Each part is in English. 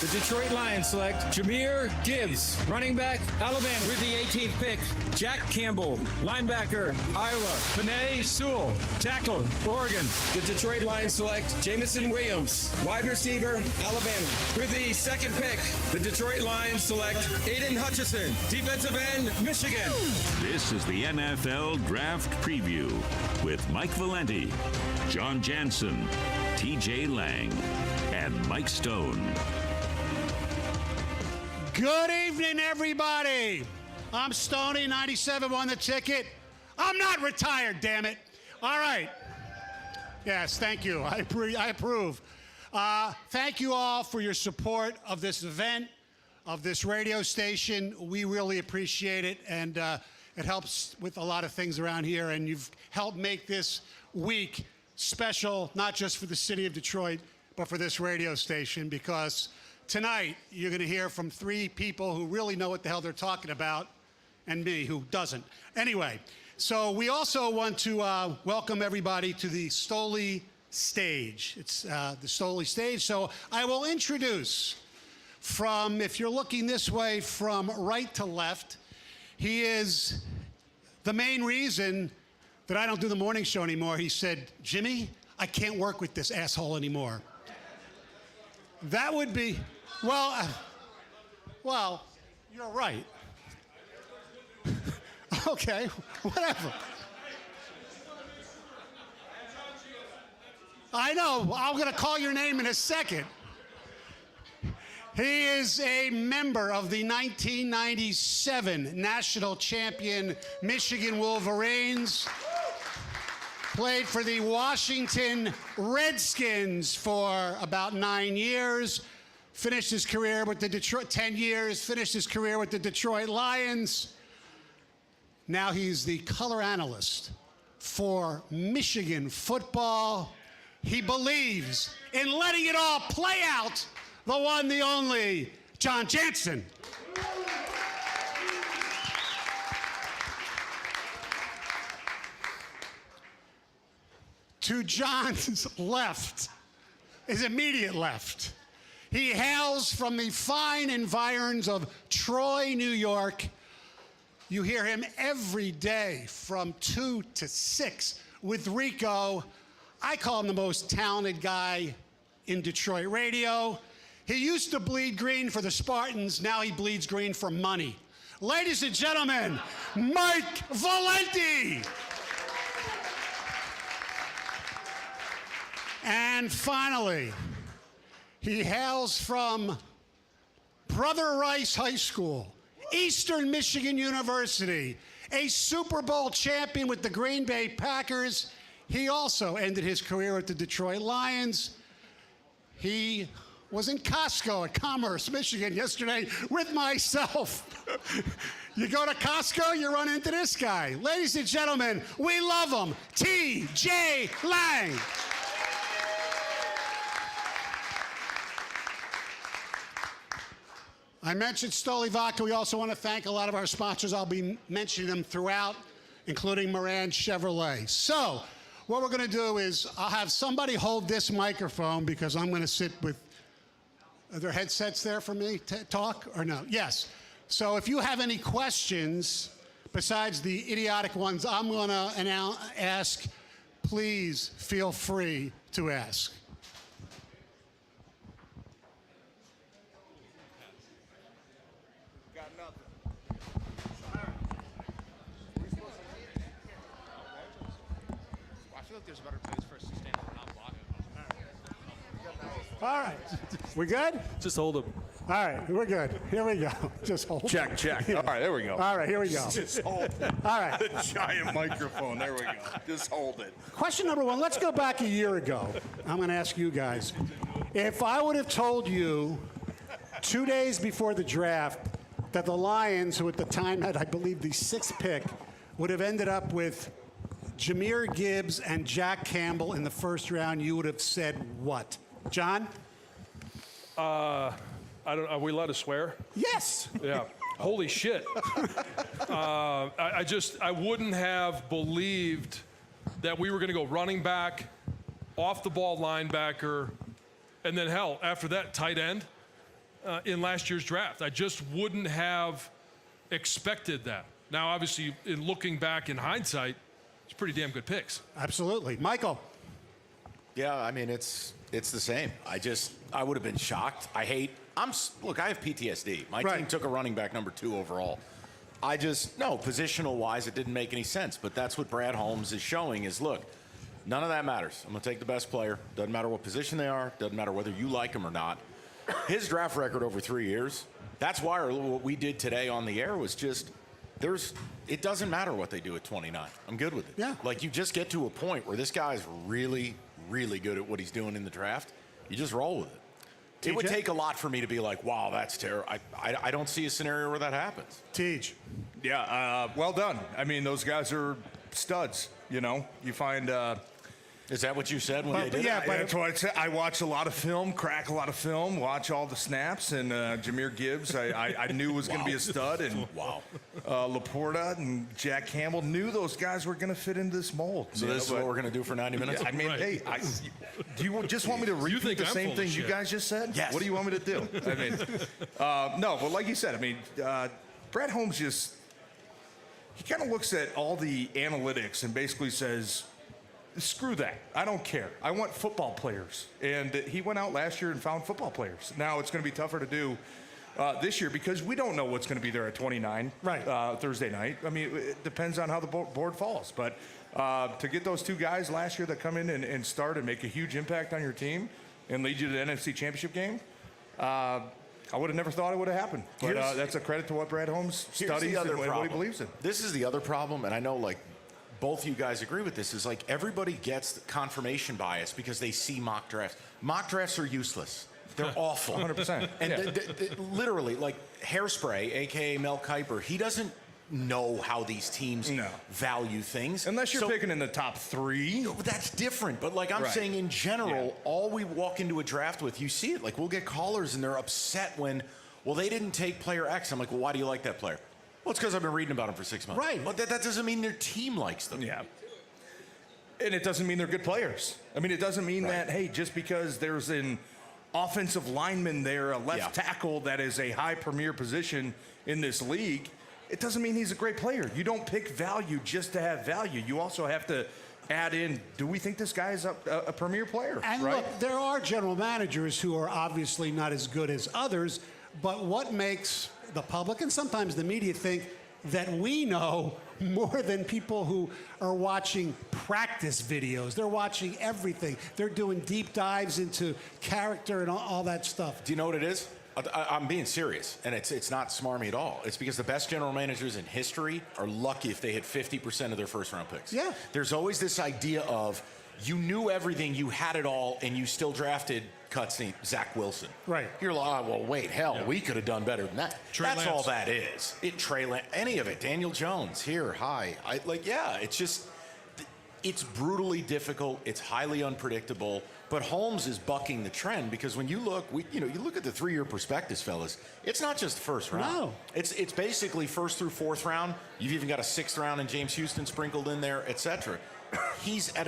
The Detroit Lions select Jahmyr Gibbs, running back, Alabama. With the 18th pick, Jack Campbell, linebacker, Iowa. Penei Sewell, tackle, Oregon. The Detroit Lions select Jamison Williams, wide receiver, Alabama. With the 2nd pick, the Detroit Lions select Aiden Hutchinson, defensive end, Michigan. This is the NFL Draft Preview with Mike Valenti, Jon Jansen, TJ Lang, and Mike Stone. Good evening, everybody. I'm Stoney, 97 won the ticket. I'm not retired, damn it. All right. Yes, thank you. I approve. Thank you all for your support of this event, of this radio station. We really appreciate it, and it helps with a lot of things around here, and you've helped make this week special, not just for the city of Detroit, but for this radio station, because tonight you're going to hear from 3 people who really know what the hell they're talking about, and me, who doesn't. Anyway, so we also want to welcome everybody to the Stoley stage. It's the Stoley stage. So I will introduce from, if you're looking this way, from right to left, he is the main reason that I don't do the morning show anymore. He said, Jimmy, I can't work with this asshole anymore. That would be, well, you're right. Okay, whatever. I know, I'm gonna call your name in a second. He is a member of the 1997 national champion Michigan Wolverines. Played for the Washington Redskins for about 9 years. Finished his career with the Detroit, 10 years, finished his career with the Detroit Lions. Now he's the color analyst for Michigan football. He believes in letting it all play out. The one, the only, Jon Jansen. To Jon's left, his immediate left, he hails from the fine environs of Troy, New York. You hear him every day from 2 to 6 with Rico. I call him the most talented guy in Detroit radio. He used to bleed green for the Spartans. Now he bleeds green for money. Ladies and gentlemen, Mike Valenti. And finally, he hails from Brother Rice High School, Eastern Michigan University, a Super Bowl champion with the Green Bay Packers. He also ended his career at the Detroit Lions. He was in Costco at Commerce, Michigan yesterday with myself. You go to Costco, you run into this guy. Ladies and gentlemen, we love him, TJ Lang. I mentioned Stoli Vodka. We also want to thank a lot of our sponsors. I'll be mentioning them throughout, including Moran Chevrolet. So what we're going to do is I'll have somebody hold this microphone because I'm going to sit with, are there headsets there for me to talk or no? Yes. So if you have any questions besides the idiotic ones I'm going to ask, please feel free to ask. All right. We good? Just hold him. All right, we're good. Here we go. Just hold. Check. All right, there we go. All right, here we go. Just hold it. All right. The giant microphone. There we go. Just hold it. Question number 1. Let's go back a year ago. I'm going to ask you guys. If I would have told you 2 days before the draft that the Lions, who at the time had, I believe, the 6th pick, would have ended up with Jahmyr Gibbs and Jack Campbell in the first round, you would have said what? Jon? I don't. Are we allowed to swear? Yes. Yeah. Holy shit. I wouldn't have believed that we were going to go running back, off the ball linebacker, and then hell, after that, tight end. in last year's draft. I just wouldn't have expected that. Now, obviously, in looking back in hindsight, it's pretty damn good picks. Absolutely. Michael. Yeah, I mean, it's the same. I would have been shocked. Look, I have PTSD. My team took a running back number 2 overall. Positional wise, it didn't make any sense. But that's what Brad Holmes is showing is, look, none of that matters. I'm going to take the best player. Doesn't matter what position they are. Doesn't matter whether you like them or not. His draft record over 3 years, that's why what we did today on the air was just, it doesn't matter what they do at 29. I'm good with it. Yeah. Like, you just get to a point where this guy's really, really good at what he's doing in the draft. You just roll with it. It would take a lot for me to be like, wow, that's terrible. I don't see a scenario where that happens. Teach. Yeah, well done. I mean, those guys are studs, you know. You find... Is that what you said when they did yeah, it? but that's what I said. I watch a lot of film, crack a lot of film, watch all the snaps, and Jahmyr Gibbs, I knew was going to be a stud, and Laporta and Jack Campbell knew those guys were going to fit into this mold. So this is what we're going to do for 90 minutes? I mean, hey, do you just want me to repeat the same thing you guys just said? Yes. What do you want me to do? I mean, no, but like you said, I mean, Brad Holmes he kind of looks at all the analytics and basically says, screw that. I don't care. I want football players. And he went out last year and found football players. Now it's going to be tougher to do this year because we don't know what's going to be there at 29 Thursday night. I mean, it depends on how the board falls. But to get those 2 guys last year that come in and start and make a huge impact on your team and lead you to the NFC Championship game, I would have never thought it would have happened. But that's a credit to what Brad Holmes studies and what he believes in. This is the other problem, and I know, like, both you guys agree with this, is like everybody gets confirmation bias because they see mock drafts. Mock drafts are useless. They're awful. 100%. And literally, like Hairspray, a.k.a. Mel Kiper, he doesn't know how these teams value things. Unless you're picking in the top 3. That's different. But like I'm saying, in general, all we walk into a draft with, you see it. Like, we'll get callers and they're upset when, well, they didn't take player X. I'm like, well, why do you like that player? Well, it's because I've been reading about them for 6 months. Right. But that doesn't mean their team likes them. Yeah. And it doesn't mean they're good players. I mean, it doesn't mean that, hey, just because there's an offensive lineman there, a left tackle that is a high premier position in this league, it doesn't mean he's a great player. You don't pick value just to have value. You also have to add in, do we think this guy is a premier player? And look, there are general managers who are obviously not as good as others, but what makes the public and sometimes the media think that we know more than people who are watching practice videos? They're watching everything. They're doing deep dives into character and all that stuff. Do you know what it is? I'm being serious, and it's not smarmy at all. It's because the best general managers in history are lucky if they hit 50% of their first-round picks. Yeah. There's always this idea of you knew everything, you had it all, and you still drafted cutscene Zach Wilson. Right. You're like, oh, well, wait, hell, we could have done better than that. That's Lance. all that is. Trey Lance, any of it. Daniel Jones, here, hi. It's just, it's brutally difficult. It's highly unpredictable. But Holmes is bucking the trend because when you look, you look at the 3-year prospectus, fellas. It's not just the first round. No. It's basically first through 4th round. You've even got a 6th round and James Houston sprinkled in there, etc. He's at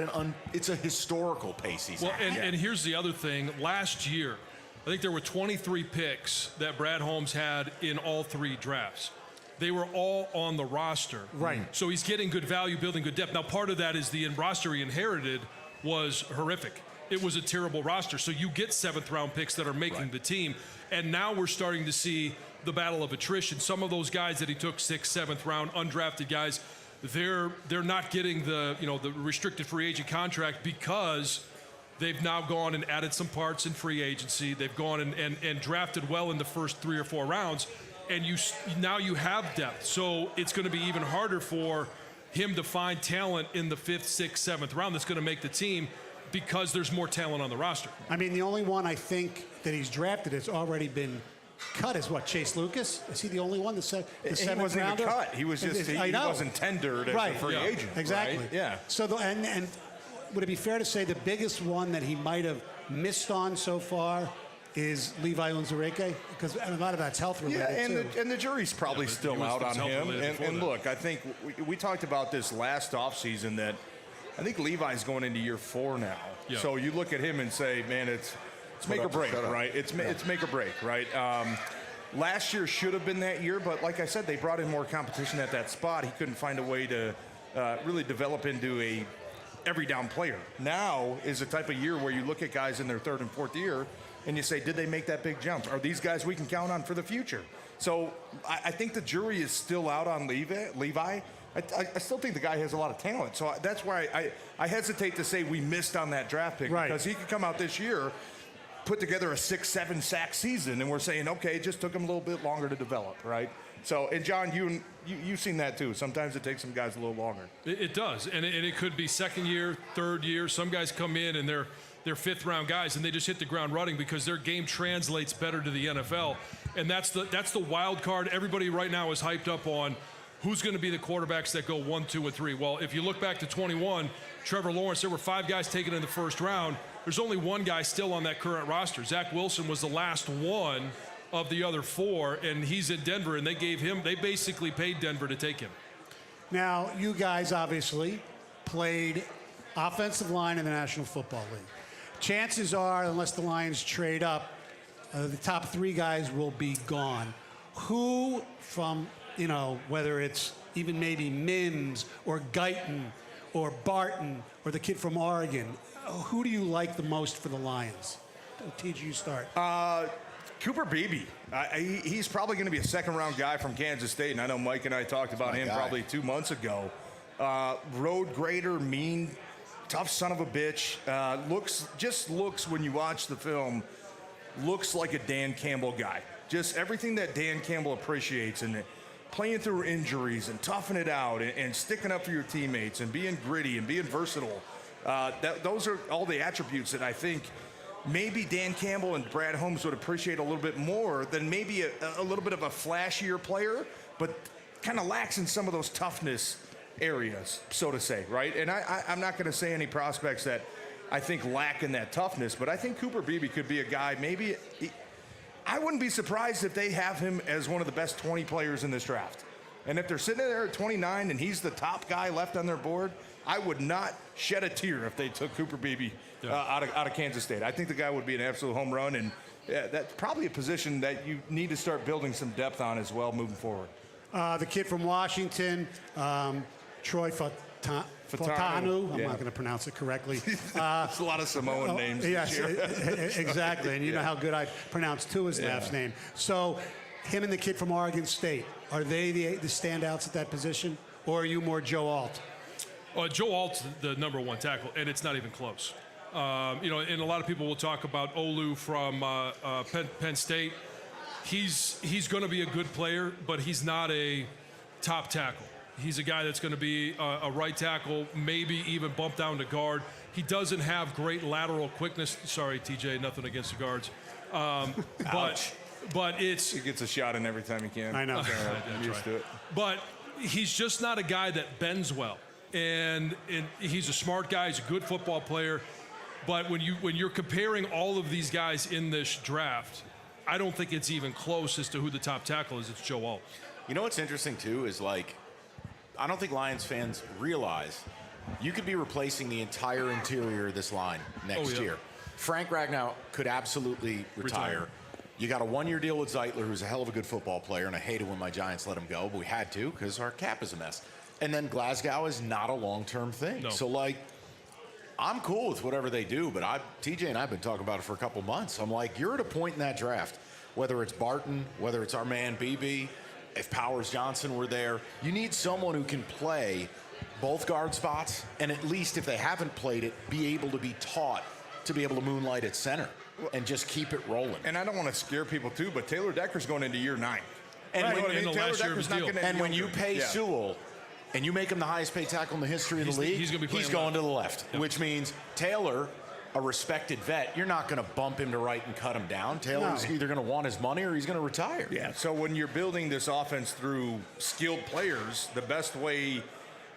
it's a historical pace he's at. And here's the other thing. Last year, I think there were 23 picks that Brad Holmes had in all 3 drafts. They were all on the roster. Right. So he's getting good value, building good depth. Now, part of that is the roster he inherited was horrific. It was a terrible roster. So you get 7th-round picks that are making the team. And now we're starting to see the battle of attrition. Some of those guys that he took 6th, 7th round, undrafted guys, they're not getting the restricted free agent contract because they've now gone and added some parts in free agency. They've gone and drafted well in the first 3 or 4 rounds, and now you have depth. So it's going to be even harder for him to find talent in the 5th, 6th, 7th round that's going to make the team because there's more talent on the roster. I mean, the only one I think that he's drafted has already been cut is what, Chase Lucas? Is he the only one that said the 7th rounder? He wasn't even cut. He was just he wasn't tendered as a free agent. Exactly. Right? Yeah. So and would it be fair to say the biggest one that he might have missed on so far is Levi Onwuzurike? Because a lot of that's health related too. And the jury's probably still out on him. And look, I think we talked about this last offseason that I think Levi's going into year 4 now. Yeah. So you look at him and say, man, It's make or break, right? It's make or break, right? Last year should have been that year, but like I said, they brought in more competition at that spot. He couldn't find a way to really develop into a every down player. Now is the type of year where you look at guys in their third and fourth year and you say, did they make that big jump? Are these guys we can count on for the future? So I think the jury is still out on Levi. I still think the guy has a lot of talent. So that's why I hesitate to say we missed on that draft pick, because he could come out this year, put together a 6-7 sack season, and we're saying, okay, it just took him a little bit longer to develop, right? So, and John, you've seen that too. Sometimes it takes some guys a little longer. It does, and it could be second year, third year. Some guys come in and they're fifth round guys, and they just hit the ground running because their game translates better to the NFL, and that's the wild card. Everybody right now is hyped up on who's going to be the quarterbacks that go 1, 2, and 3. Well, if you look back to 21, Trevor Lawrence, there were 5 guys taken in the first round. There's only 1 guy still on that current roster. Zach Wilson was the last one of the other 4, and he's in Denver, and they basically paid Denver to take him. Now, you guys obviously played offensive line in the National Football League. Chances are, unless the Lions trade up, the top 3 guys will be gone. Who from, whether it's even maybe Mims or Guyton or Barton or the kid from Oregon, who do you like the most for the Lions? TG, you start. Cooper Beebe. He's probably going to be a second-round guy from Kansas State, and I know Mike and I talked about him probably 2 months ago. Road grader, mean, tough son of a bitch. Looks when you watch the film, looks like a Dan Campbell guy. Just everything that Dan Campbell appreciates, and playing through injuries and toughing it out and sticking up for your teammates and being gritty and being versatile. Those are all the attributes that I think maybe Dan Campbell and Brad Holmes would appreciate a little bit more than maybe a little bit of a flashier player, but kind of lacks in some of those toughness areas, so to say, right? And I'm not going to say any prospects that I think lack in that toughness, but I think Cooper Beebe could be a guy, I wouldn't be surprised if they have him as one of the best 20 players in this draft. And if they're sitting there at 29 and he's the top guy left on their board, I would not shed a tear if they took Cooper Beebe out of Kansas State. I think the guy would be an absolute home run, and that's probably a position that you need to start building some depth on as well moving forward. The kid from Washington, Troy Fautanu. I'm not going to pronounce it correctly. There's a lot of Samoan names. Yes, exactly. And you know how good I pronounce Tua's last name. So him and the kid from Oregon State, are they the standouts at that position, or are you more Joe Alt? Joe Alt's the number 1 tackle, and it's not even close. And a lot of people will talk about Olu from Penn State. He's going to be a good player, but he's not a top tackle. He's a guy that's going to be a right tackle, maybe even bump down to guard. He doesn't have great lateral quickness. Sorry, TJ, nothing against the guards. But he gets a shot in every time he can. I know. I'm used to it. But he's just not a guy that bends well. And he's a smart guy. He's a good football player. But when you're comparing all of these guys in this draft, I don't think it's even close as to who the top tackle is. It's Joe Alt. You know what's interesting, too, is I don't think Lions fans realize you could be replacing the entire interior of this line next year. Frank Ragnow could absolutely retire. You got a 1-year deal with Zeitler, who's a hell of a good football player, and I hated when my Giants let him go, but we had to because our cap is a mess. And then Glasgow is not a long-term thing. No. So, I'm cool with whatever they do, but TJ and I have been talking about it for a couple months. I'm like, you're at a point in that draft, whether it's Barton, whether it's our man BB, if Powers Johnson were there, you need someone who can play both guard spots, and at least if they haven't played it, be able to be taught to be able to moonlight at center and just keep it rolling. And I don't want to scare people too, but Taylor Decker's going into year 9. And when you pay Sewell and you make him the highest paid tackle in the history of the league, he's going to the left, which means Taylor, a respected vet, you're not going to bump him to right and cut him down. Taylor's either going to want his money or he's going to retire. Yeah, so when you're building this offense through skilled players, the best way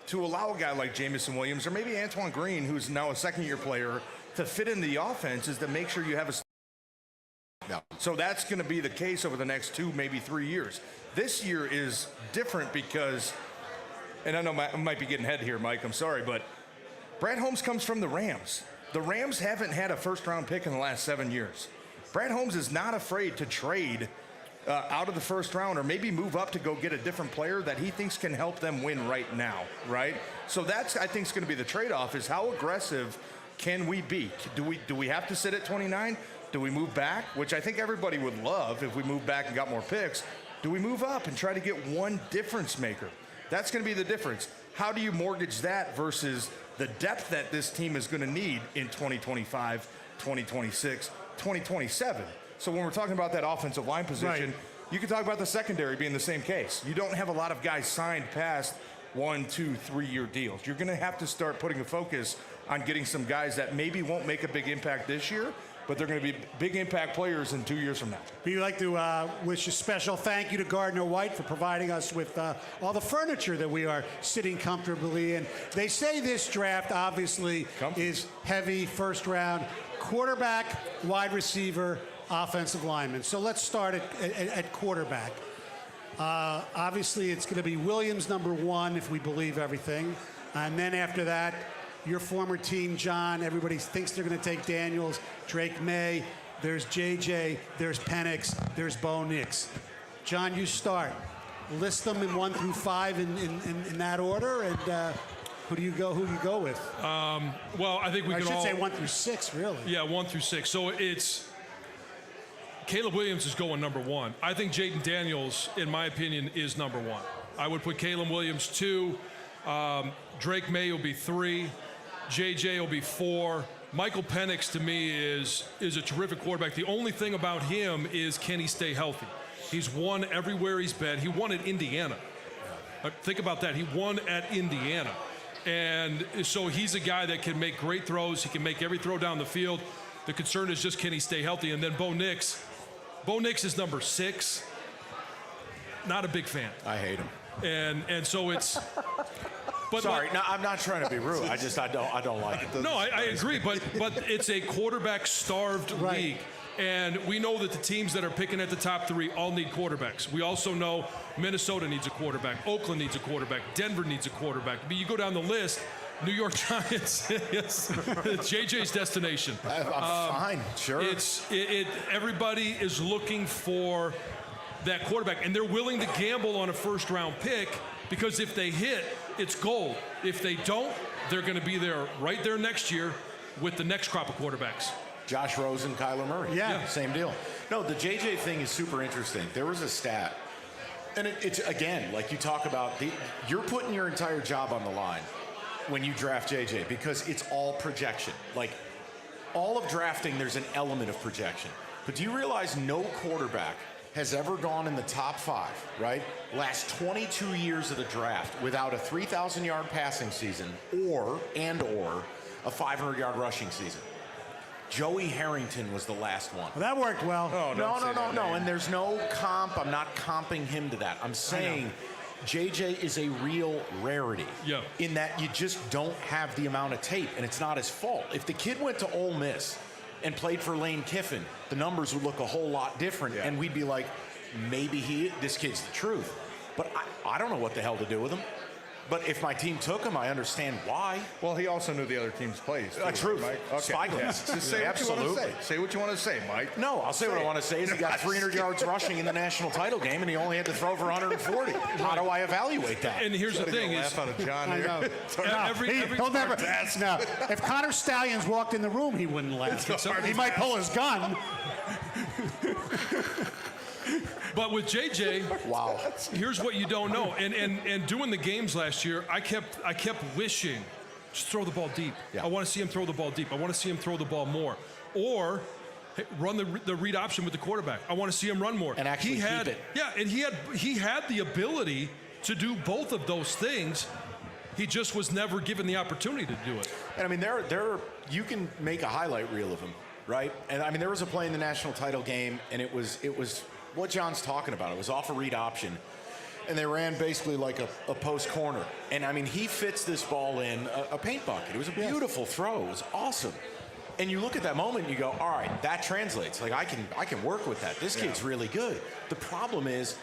to allow a guy like Jamison Williams or maybe Antoine Green, who's now a second-year player, to fit in the offense is to make sure you have a... Yeah. So that's going to be the case over the next 2, maybe 3 years. This year is different because, and I know I might be getting ahead here, Mike, I'm sorry, but Brad Holmes comes from the Rams. The Rams haven't had a first-round pick in the last 7 years. Brad Holmes is not afraid to trade out of the first round or maybe move up to go get a different player that he thinks can help them win right now, right? So that's, I think, is going to be the trade-off, is how aggressive can we be? Do we have to sit at 29? Do we move back, which I think everybody would love if we move back and got more picks? Do we move up and try to get one difference maker? That's going to be the difference. How do you mortgage that versus the depth that this team is going to need in 2025, 2026, 2027? So when we're talking about that offensive line position, you can talk about the secondary being the same case. You don't have a lot of guys signed past 1, 2, 3-year deals. You're going to have to start putting a focus on getting some guys that maybe won't make a big impact this year, but they're going to be big impact players in 2 years from now. We'd like to wish a special thank you to Gardner White for providing us with all the furniture that we are sitting comfortably in. They say this draft obviously is heavy first round, quarterback, wide receiver, offensive lineman. So let's start at quarterback. Obviously, it's going to be Williams number 1 if we believe everything. And then after that, your former team, John, everybody thinks they're going to take Daniels, Drake May, there's JJ, there's Penix, there's Bo Nix. John, you start. List them in 1 through 5 in that order, and who do you go with? Well, I think we I can should all say 1 through 6, really. Yeah, 1 through 6. So it's Caleb Williams is going number 1. I think Jaden Daniels, in my opinion, is number 1. I would put Caleb Williams 2. Drake May will be 3. JJ will be 4. Michael Penix, to me, is a terrific quarterback. The only thing about him is, can he stay healthy? He's won everywhere he's been. He won at Indiana. Think about that. He won at Indiana. And so he's a guy that can make great throws. He can make every throw down the field. The concern is just, can he stay healthy? And then Bo Nix. Bo Nix is number 6. Not a big fan. I hate him. And so it's... But Sorry, no, I'm not trying to be rude. I don't like it. No, I agree, but it's a quarterback-starved league. And we know that the teams that are picking at the top 3 all need quarterbacks. We also know Minnesota needs a quarterback. Oakland needs a quarterback. Denver needs a quarterback. But you go down the list, New York Giants, yes, JJ's destination. I'm fine, sure. Everybody is looking for that quarterback, and they're willing to gamble on a first-round pick because if they hit, it's gold. If they don't, they're going to be there right there next year with the next crop of quarterbacks. Josh Rosen, Kyler Murray. Yeah. Same deal. No, the JJ thing is super interesting. There was a stat, and it's, again, like you talk about, you're putting your entire job on the line when you draft JJ because it's all projection. Like, all of drafting, there's an element of projection. But do you realize no quarterback has ever gone in the top 5, right? Last 22 years of the draft without a 3,000-yard passing season or a 500-yard rushing season. Joey Harrington was the last one. Well, that worked well. Oh, no. And there's no comp. I'm not comping him to that. I'm saying JJ is a real rarity in that you just don't have the amount of tape, and it's not his fault. If the kid went to Ole Miss and played for Lane Kiffin, the numbers would look a whole lot different, and we'd be like, maybe this kid's the truth. But I don't know what the hell to do with him. But if my team took him, I understand why. Well, he also knew the other team's plays. True. Mike. Okay. Spyglass. Just say what you want to say. Say what you want to say, Mike. No, I'll say what I want to say is he got 300 yards rushing in the national title game, and he only had to throw for 140. How do I evaluate that? And here's the thing: laugh out of John here. He'll never. No, if Connor Stallions walked in the room, he wouldn't laugh. He might pull his gun. But with JJ, wow. Here's what you don't know. And doing the games last year, I kept wishing, just throw the ball deep. Yeah. I want to see him throw the ball deep. I want to see him throw the ball more. Or hey, run the read option with the quarterback. I want to see him run more. And actually keep it. Yeah, and he had the ability to do both of those things. He just was never given the opportunity to do it. And I mean, you can make a highlight reel of him, right? And I mean, there was a play in the national title game, and it was what John's talking about. It was off a read option, and they ran basically like a post corner. And I mean, he fits this ball in a paint bucket. It was a beautiful throw. It was awesome. And you look at that moment and you go, all right, that translates. Like, I can work with that. This kid's really good. The problem is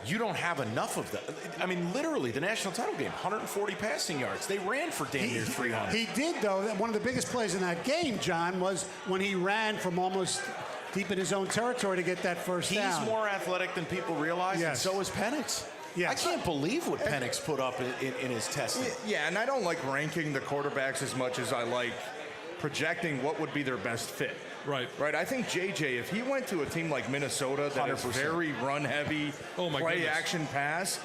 you don't have enough of that. I mean, literally, the national title game, 140 passing yards. They ran for damn near 300. He did, though. One of the biggest plays in that game, John, was when he ran from almost deep in his own territory to get that first down. He's more athletic than people realize, and so is Penix. Yes. I can't believe what Penix put up in his testing. Yeah, and I don't like ranking the quarterbacks as much as I like projecting what would be their best fit. Right. Right. I think JJ, if he went to a team like Minnesota that is 100%. very run heavy, Oh, my play goodness. action pass,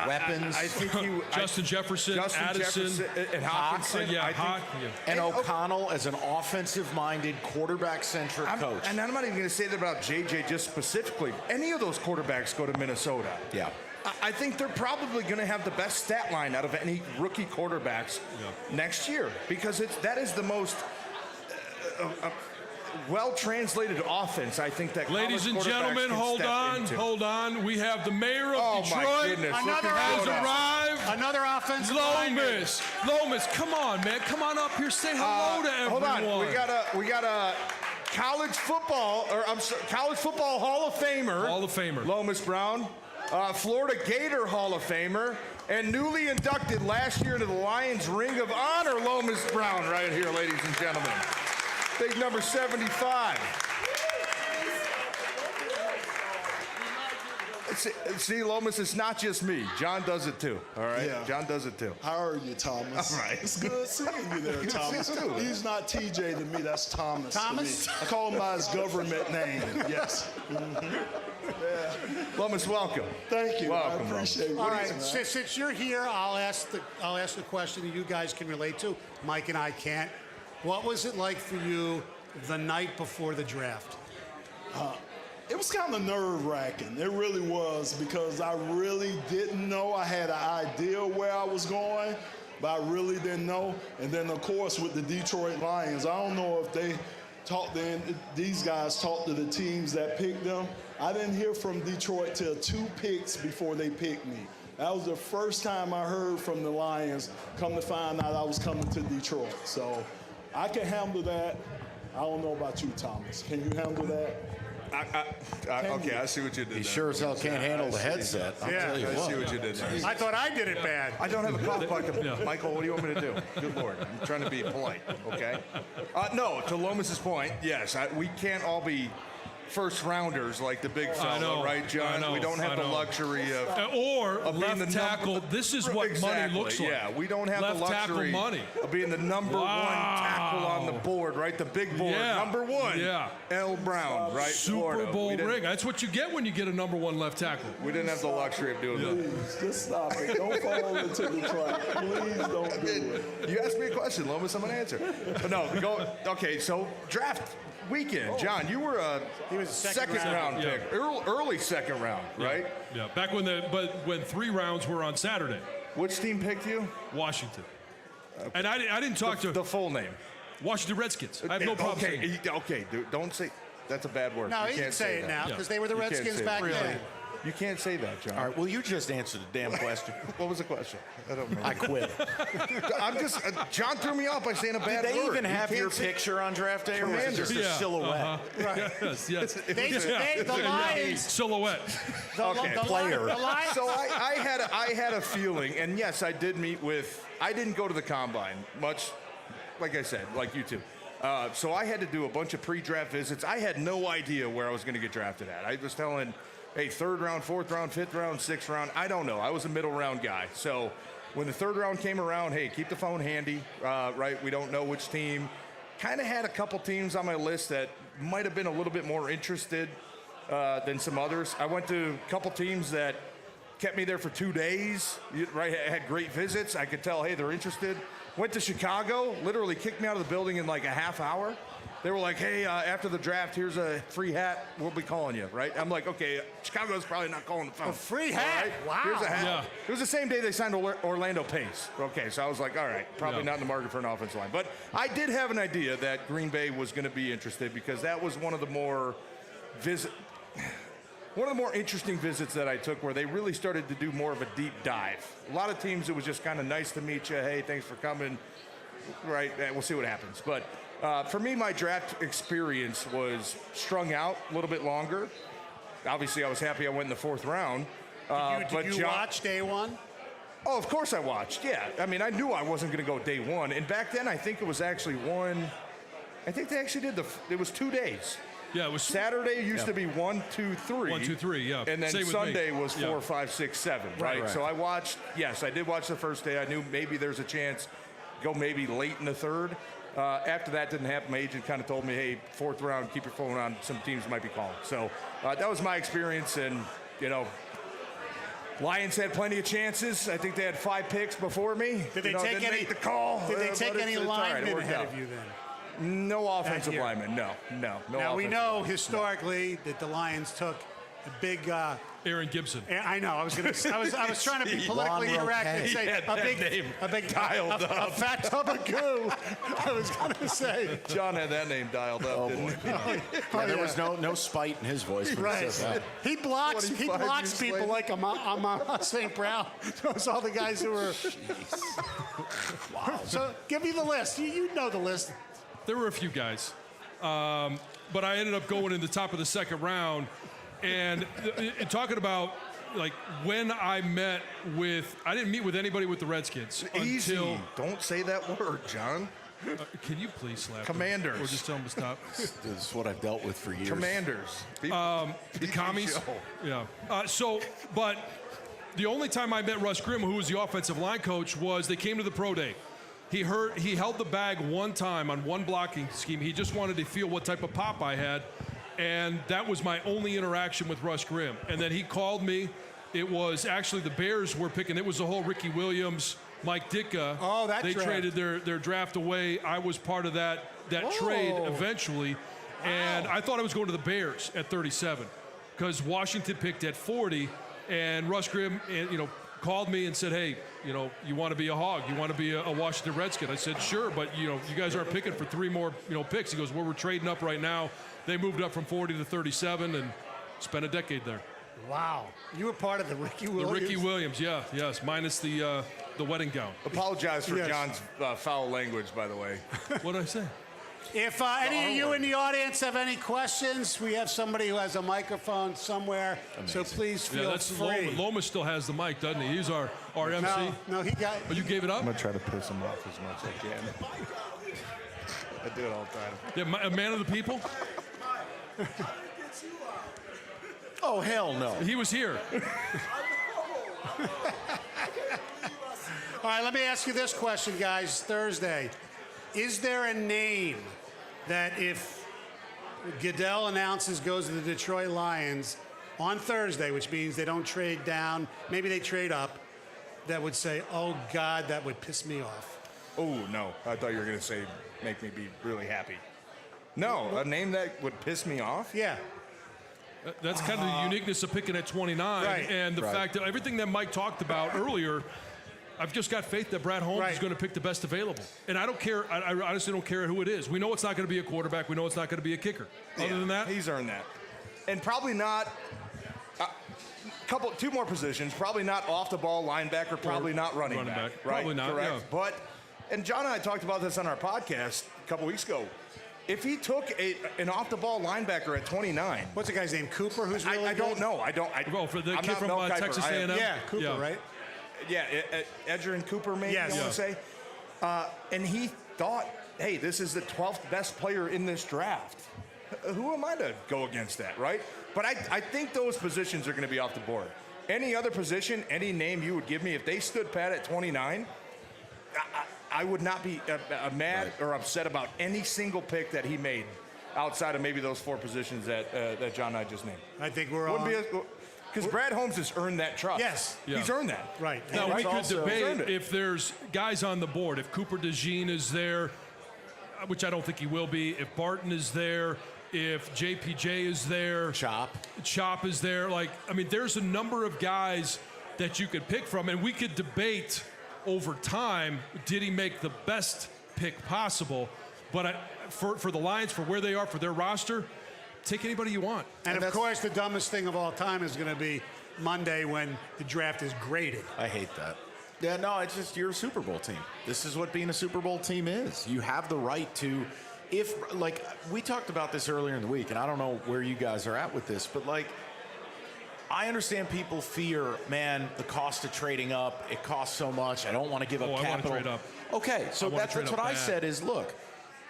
Weapons. I think he Justin Jefferson, Addison, and Hawkinson. yeah, I think, Hawk, yeah. And O'Connell as an offensive-minded, quarterback-centric coach. And I'm not even going to say that about JJ just specifically. Any of those quarterbacks go to Minnesota. Yeah. I think they're probably going to have the best stat line out of any rookie quarterbacks next year because that is the most well-translated offense, I think, that Ladies and college quarterbacks gentlemen, can hold step on, into. hold on. We have the mayor of Oh, Detroit my goodness. Another has arrived. Another offensive lineman. Lomas, come on, man. Come on up here. Say hello to everyone. Hold on. We got a college football Hall of Famer. Hall of Famer. Lomas Brown. Florida Gator Hall of Famer. And newly inducted last year into the Lions Ring of Honor, Lomas Brown, right here, ladies and gentlemen. Big number 75. See, Lomas, it's not just me. John does it too. All right? Yeah. John does it too. How are you, Thomas? All right. It's good seeing you there, Good to Thomas. see you, too. He's not TJ to me, that's Thomas. Thomas? To me. I call him by his government name. Yes. Lomas, welcome. Thank you. Welcome, I appreciate it. All What right, is it, man? since you're here, I'll ask the question that you guys can relate to. Mike and I can't. What was it like for you the night before the draft? It was kind of nerve-wracking. It really was because I really didn't know. I had an idea where I was going, but I really didn't know. And then, of course, with the Detroit Lions, I don't know if these guys talked to the teams that picked them. I didn't hear from Detroit till 2 picks before they picked me. That was the first time I heard from the Lions. Come to find out I was coming to Detroit. So I can handle that. I don't know about you, Thomas. Can you handle that? Okay, I see what you did there. He sure as hell can't handle the headset. I'll tell you I see what. what you did there. I thought I did it bad. I don't have a cough button. Michael, what do you want me to do? Good Lord. I'm trying to be polite, okay? No, to Lomas's point, yes, we can't all be first rounders like the big fella, know, right, John? I know, we don't have I the know. luxury of Or being left the tackle. number, This is what exactly, money looks like. Yeah, we don't have left the luxury tackle money. of being the number one tackle on the board, right? The big board, Yeah. number one. Yeah. L. Brown, right? Super Florida. Bowl We didn't- ring. That's what you get when you get a number one left tackle. We didn't have the luxury of doing that. Please, just stop it. Don't fall into the trap. Please don't do it. You asked me a question, Lomas. I'm going to answer. But no, okay, so draft weekend. John, you were He was a second round round. pick. Early second round, right? Yeah. Back when 3 rounds were on Saturday, Which team picked you? Washington. And I didn't talk to The full name. Washington Redskins. I have no problem saying it. Okay, dude, don't say that's a bad word. No, you can't can say it that. now because they were the You can't Redskins say back that. then. You can't say that, John. All right, well, you just answered the damn question. What was the question? I don't remember. I quit. I'm just John threw me off by saying a bad Did they word. even You have can't your say- picture on draft day, or was it just a Yeah, silhouette? Right. Yes. The Lions. Silhouette. Okay, player. The Lions. So I had a feeling, and yes, I did meet with. I didn't go to the combine much, like I said, like you two. So I had to do a bunch of pre-draft visits. I had no idea where I was going to get drafted at. I was telling, hey, 3rd round, 4th round, 5th round, 6th round. I don't know. I was a middle round guy. So when the 3rd round came around, hey, keep the phone handy, right? We don't know which team. Kind of had a couple teams on my list that might have been a little bit more interested than some others. I went to a couple teams that kept me there for 2 days, right? I had great visits. I could tell, hey, they're interested. Went to Chicago, literally kicked me out of the building in like a half hour. They were like, hey, after the draft, here's a free hat. We'll be calling you, right? I'm like, okay, Chicago's probably not calling the phone. A free hat? All Wow. Here's a hat. Yeah. It was the same day they signed Orlando Pace. Okay, so I was like, all right, probably not in the market for an offensive line. But I did have an idea that Green Bay was going to be interested because that was one of the more interesting visits that I took where they really started to do more of a deep dive. A lot of teams, it was just kind of nice to meet you. Hey, thanks for coming. Right, we'll see what happens. But for me, my draft experience was strung out a little bit longer. Obviously, I was happy I went in the 4th round. Did you watch day one? Oh, of course I watched. Yeah, I mean, I knew I wasn't going to go day one, and back then I think it was actually one. I think they actually did it was 2 days. Yeah, it was Saturday used to be 1, 2, 3. 1, 2, 3. Yeah, and then Same with Sunday me. was 4, 5, 6, 7. Right? So I watched. Yes, I did watch the first day. I knew maybe there's a chance go maybe late in the third. After that didn't happen, my agent kind of told me, hey, fourth round, keep your phone on. Some teams might be calling. So that was my experience, and Lions had plenty of chances. I think they had 5 picks before me. Did they take any make the call? Did they take any linemen right, ahead of you then? No offensive linemen. No. Now we know historically that the Lions took a big. Aaron Gibson. I know. I was trying to be politically correct and say a big dialed up. A fat tub of goo. I was going to say. John had that name dialed up. Didn't he? There was no spite in his voice. Right. He blocks people later. like I'm St. Brown. Those all the guys who were. Wow. So give me the list. You know the list. There were a few guys, but I ended up going in the top of the second round. And talking about like when I didn't meet with anybody with the Redskins. Easy. Don't say that word, John. Can you please slap Commanders. them? Or just tell them to stop? This is what I've dealt with for years. Commanders. The commies. Yeah. But the only time I met Russ Grimm, who was the offensive line coach, was they came to the pro day. He held the bag one time on one blocking scheme. He just wanted to feel what type of pop I had. And that was my only interaction with Russ Grimm. And then he called me. It was actually the Bears were picking. It was the whole Ricky Williams, Mike Ditka. Oh, that They draft. traded their draft away. I was part of that trade eventually. And I thought I was going to the Bears at 37 because Washington picked at 40. And Russ Grimm, called me and said, hey, you want to be a Hog? You want to be a Washington Redskin? I said, sure, but, you guys aren't picking for 3 more, picks. He goes, well, we're trading up right now. They moved up from 40 to 37 and spent a decade there. Wow. You were part of the Ricky Williams? The Ricky Williams, yes, minus the wedding gown. Apologize for John's foul language, by the way. What did I say? If any of you in the audience have any questions, we have somebody who has a microphone somewhere, so please feel free. Loma still has the mic, doesn't he? He's our MC. No, he got. Oh, you gave it up? I'm going to try to piss him off as much as I can. I do it all the time. Yeah, a man of the people? Oh, hell no. He was here. All right, let me ask you this question, guys. Thursday. Is there a name that if Goodell announces goes to the Detroit Lions on Thursday, which means they don't trade down, maybe they trade up, that would say, oh, God, that would piss me off? Oh, no. I thought you were going to say make me be really happy. No, a name that would piss me off? Yeah. That's kind of the uniqueness of picking at 29. Right. And the fact that everything that Mike talked about earlier, I've just got faith that Brad Holmes is going to pick the best available. And I don't care. I honestly don't care who it is. We know it's not going to be a quarterback. We know it's not going to be a kicker. Other than that, he's earned that. And probably not two more positions. Probably not off the ball linebacker. Probably not running back. Right? Probably not. Correct. Yeah. But and John and I talked about this on our podcast a couple weeks ago. If he took an off-the-ball linebacker at 29, what's the guy's name? Cooper, who's really I don't know. For the kid from Texas A&M. Yeah, Cooper, right? Yeah, Edgerrin Cooper, maybe you want to say. And he thought, hey, this is the 12th best player in this draft. Who am I to go against that, right? But I think those positions are going to be off the board. Any other position, any name you would give me, if they stood pat at 29, I would not be mad or upset about any single pick that he made outside of maybe those 4 positions that John and I just named. I think we're all... Because Brad Holmes has earned that trust. Yes. Yeah. He's earned that. Right. Now, we could debate if there's guys on the board. If Cooper DeJean is there, which I don't think he will be. If Barton is there. If JPJ is there. Chop is there. There's a number of guys that you could pick from. And we could debate over time, did he make the best pick possible? But for the Lions, for where they are, for their roster, take anybody you want. And of course, the dumbest thing of all time is going to be Monday when the draft is graded. I hate that. Yeah, no, it's just you're a Super Bowl team. This is what being a Super Bowl team is. You have the right to, we talked about this earlier in the week, and I don't know where you guys are at with this, but I understand people fear, man, the cost of trading up. It costs so much. I don't want to give up capital. I want to trade up. Okay, so that's what I bad. said is, look,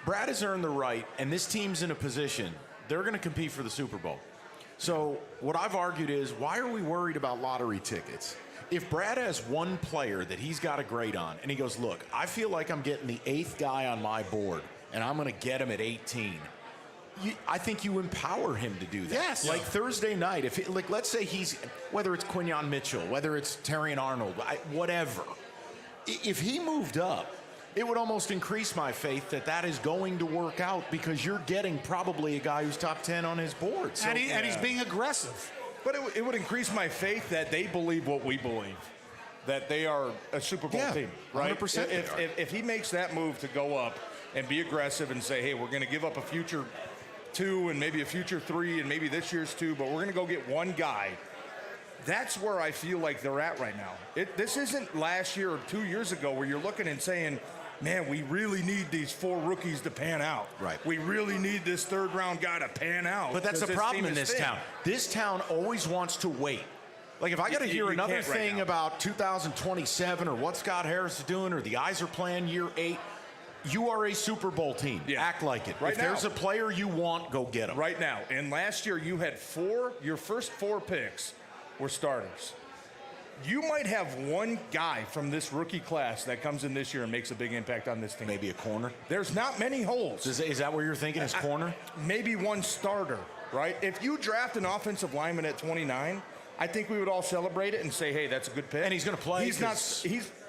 Brad has earned the right, and this team's in a position. They're going to compete for the Super Bowl. So what I've argued is, why are we worried about lottery tickets? If Brad has one player that he's got a grade on, and he goes, look, I feel like I'm getting the 8th guy on my board, and I'm going to get him at 18. I think you empower him to do that. Yes. Like Thursday night, let's say whether it's Quinyon Mitchell, whether it's Terrion Arnold, whatever. If he moved up, it would almost increase my faith that is going to work out, because you're getting probably a guy who's top 10 on his board. So, and he's being aggressive. But it would increase my faith that they believe what we believe, that they are a Super Bowl team, right? 100% If he makes that move to go up and be aggressive and say, hey, we're going to give up a future 2 and maybe a future 3 and maybe this year's 2, but we're going to go get one guy. That's where I feel like they're at right now. This isn't last year or 2 years ago where you're looking and saying, man, we really need these 4 rookies to pan out. Right. We really need this 3rd-round guy to pan out. But that's the problem in this thin. town. This town always wants to wait. Like, if I got to hear another thing about 2027 or what Scott Harris is doing or the eyes are playing year 8, you are a Super Bowl team. Yeah. Act like it. If there's a player you want, go get him. Right now. And last year you had your first 4 picks were starters. You might have one guy from this rookie class that comes in this year and makes a big impact on this team. Maybe a corner. There's not many holes. Is that what you're thinking, is corner? Maybe one starter, right? If you draft an offensive lineman at 29, I think we would all celebrate it and say, hey, that's a good pick. And he's going to play.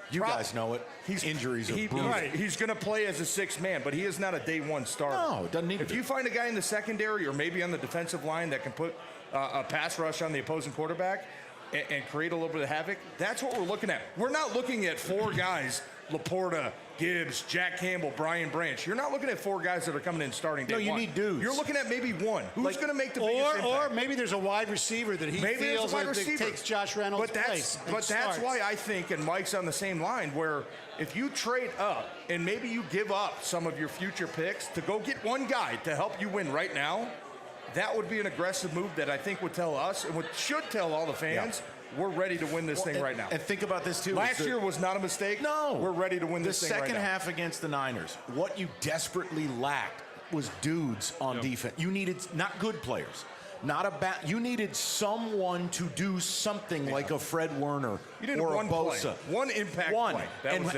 You guys know it. Injuries are brutal. Right. He's going to play as a 6th man, but he is not a day 1 starter. No, it doesn't need to If you find a guy in the secondary or maybe on the defensive line that can put a pass rush on the opposing quarterback and create a little bit of havoc, that's what we're looking at. We're not looking at 4 guys, Laporta, Gibbs, Jack Campbell, Brian Branch. You're not looking at 4 guys that are coming in starting day 1. No, you need dudes. You're looking at maybe one. Who's going to make the biggest impact? Or maybe there's a wide receiver that he feels like takes Josh Reynolds' place. But that's why I think, and Mike's on the same line, where if you trade up and maybe you give up some of your future picks to go get one guy to help you win right now, that would be an aggressive move that I think would tell us and should tell all the fans, we're ready to win this thing right now. And think about this, too. Last year was not a mistake. No. We're ready to win this thing right now. The second half against the Niners, what you desperately lacked was dudes on defense. You needed not good players. You needed someone to do something like a Fred Werner or a Bosa. One impact play.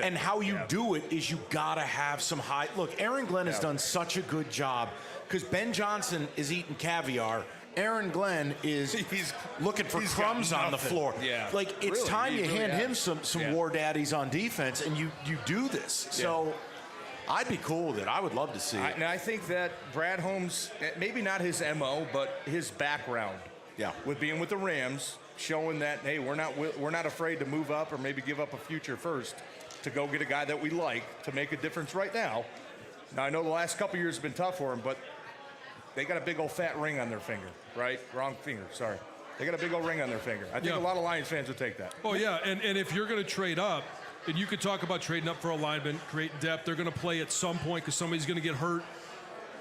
And how you do it is you got to have some high. Look, Aaron Glenn has done such a good job, because Ben Johnson is eating caviar. Aaron Glenn is looking for crumbs on the floor. Yeah. Like, it's time you hand him some war daddies on defense, and you do this. So I'd be cool with it. I would love to see it. And I think that Brad Holmes, maybe not his MO, but his background, with being with the Rams, showing that, hey, we're not afraid to move up or maybe give up a future first to go get a guy that we like to make a difference right now. Now, I know the last couple years have been tough for him, but they got a big old fat ring on their finger, right? Wrong finger, sorry. They got a big old ring on their finger. I think a lot of Lions fans would take that. Oh, yeah, and if you're going to trade up, and you could talk about trading up for alignment, create depth, they're going to play at some point because somebody's going to get hurt.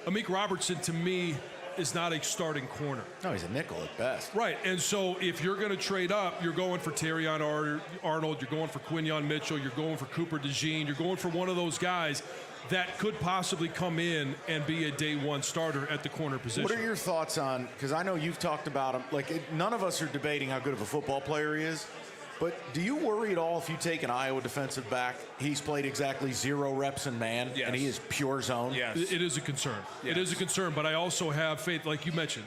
Amik Robertson, to me, is not a starting corner. No, he's a nickel at best. Right, and so if you're going to trade up, you're going for Terrion Arnold, you're going for Quinyon Mitchell, you're going for Cooper DeJean, you're going for one of those guys that could possibly come in and be a day 1 starter at the corner position. What are your thoughts on, because I know you've talked about him, none of us are debating how good of a football player he is, but do you worry at all if you take an Iowa defensive back, he's played exactly 0 reps in man, and he is pure zone? Yes. It is a concern. Yes. It is a concern, but I also have faith, like you mentioned,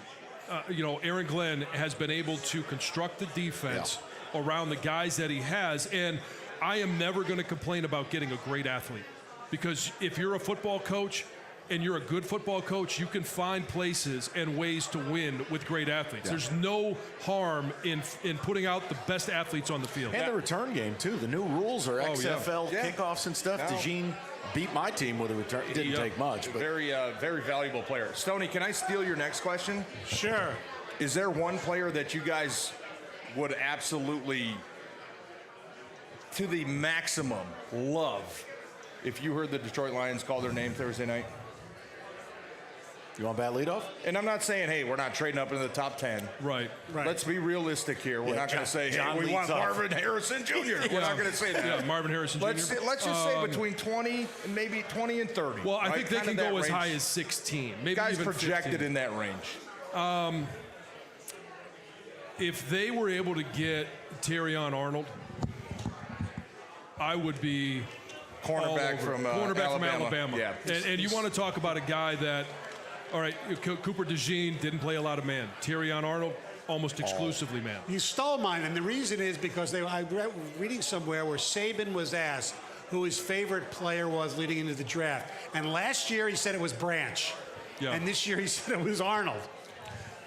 Aaron Glenn has been able to construct the defense around the guys that he has, and I am never going to complain about getting a great athlete. Because if you're a football coach and you're a good football coach, you can find places and ways to win with great athletes. There's no harm in putting out the best athletes on the field. And the return game, too. The new rules are XFL kickoffs and stuff. DeJean beat my team with a return. It didn't take much. But. Very valuable player. Stoney, can I steal your next question? Sure. Is there one player that you guys would absolutely, to the maximum, love if you heard the Detroit Lions call their name Thursday night? You want bad leadoff? And I'm not saying, hey, we're not trading up into the top 10. Right. Let's be realistic here. We're not going to say, John hey, we want leads off. Marvin Harrison Jr. We're not going to say that. Yeah, Marvin Harrison Jr. Let's just say between 20 and maybe 20 and 30. Well, I right? think they Kind can of go that as range. high as 16. Maybe Guys even projected 15. in that range. If they were able to get Terrion Arnold, I would be Cornerback from Alabama. Yeah. And you want to talk about a guy that, all right, Cooper DeJean didn't play a lot of man. Terrion Arnold, almost exclusively man. You stole mine, and the reason is because I read reading somewhere where Saban was asked who his favorite player was leading into the draft. And last year he said it was Branch. Yeah. And this year he said it was Arnold.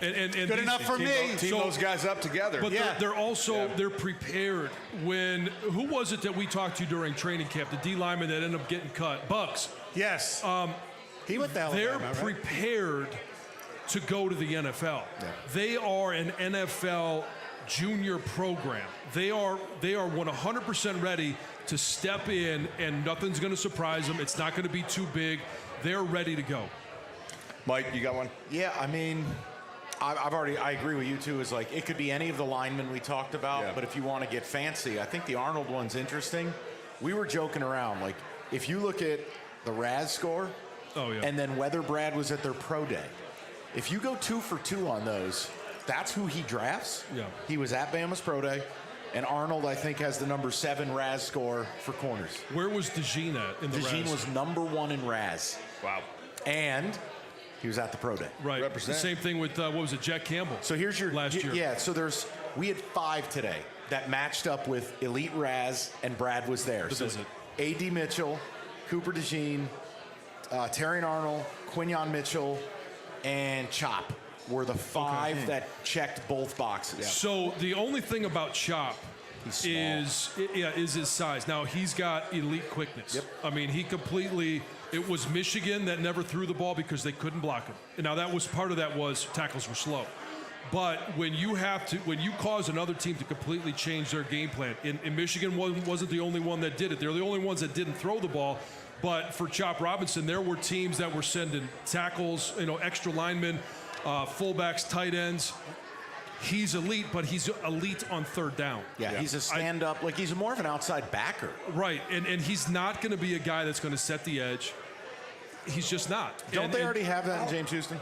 And Good enough for me. Team those guys up together. But Yeah. they're also they're prepared. When who was it that we talked to during training camp? The D lineman that ended up getting cut, Bucks. Yes. He went to They're Alabama, right? prepared to go to the NFL. Yeah. They are an NFL junior program. They are 100% ready to step in, and nothing's going to surprise them. It's not going to be too big. They're ready to go. Mike, you got one? Yeah, I mean, I agree with you too. Is like it could be any of the linemen we talked about, Yeah. but if you want to get fancy, I think the Arnold one's interesting. We were joking around, like if you look at the Raz score, and then whether Brad was at their pro day, if you go 2 for 2 on those, that's who he drafts. Yeah. He was at Bama's pro day, and Arnold I think has the number 7 Raz score for corners. Where was DeJean at in the DeJean Raz? was number 1 in Raz, Wow. and he was at the pro day. Right. Represent. The same thing with what was it, Jack Campbell? So here's your last year. Yeah. So we had 5 today that matched up with Elite Raz, and Brad was there. The So visit. A.D. Mitchell, Cooper DeJean, Terrion Arnold, Quinyon Mitchell, and Chop were the 5 that checked both boxes. So the only thing about Chop He's small. is his size. Now he's got elite quickness. Yep. I mean, he completely. It was Michigan that never threw the ball because they couldn't block him. And now that was part of that was tackles were slow. But when you cause another team to completely change their game plan, and Michigan wasn't the only one that did it. They're the only ones that didn't throw the ball. But for Chop Robinson, there were teams that were sending tackles, extra linemen, fullbacks, tight ends. He's elite, but he's elite on third down. Yeah, he's a stand-up, like he's more of an outside backer. Right, and he's not going to be a guy that's going to set the edge. He's just not. Don't they already have that in James Houston?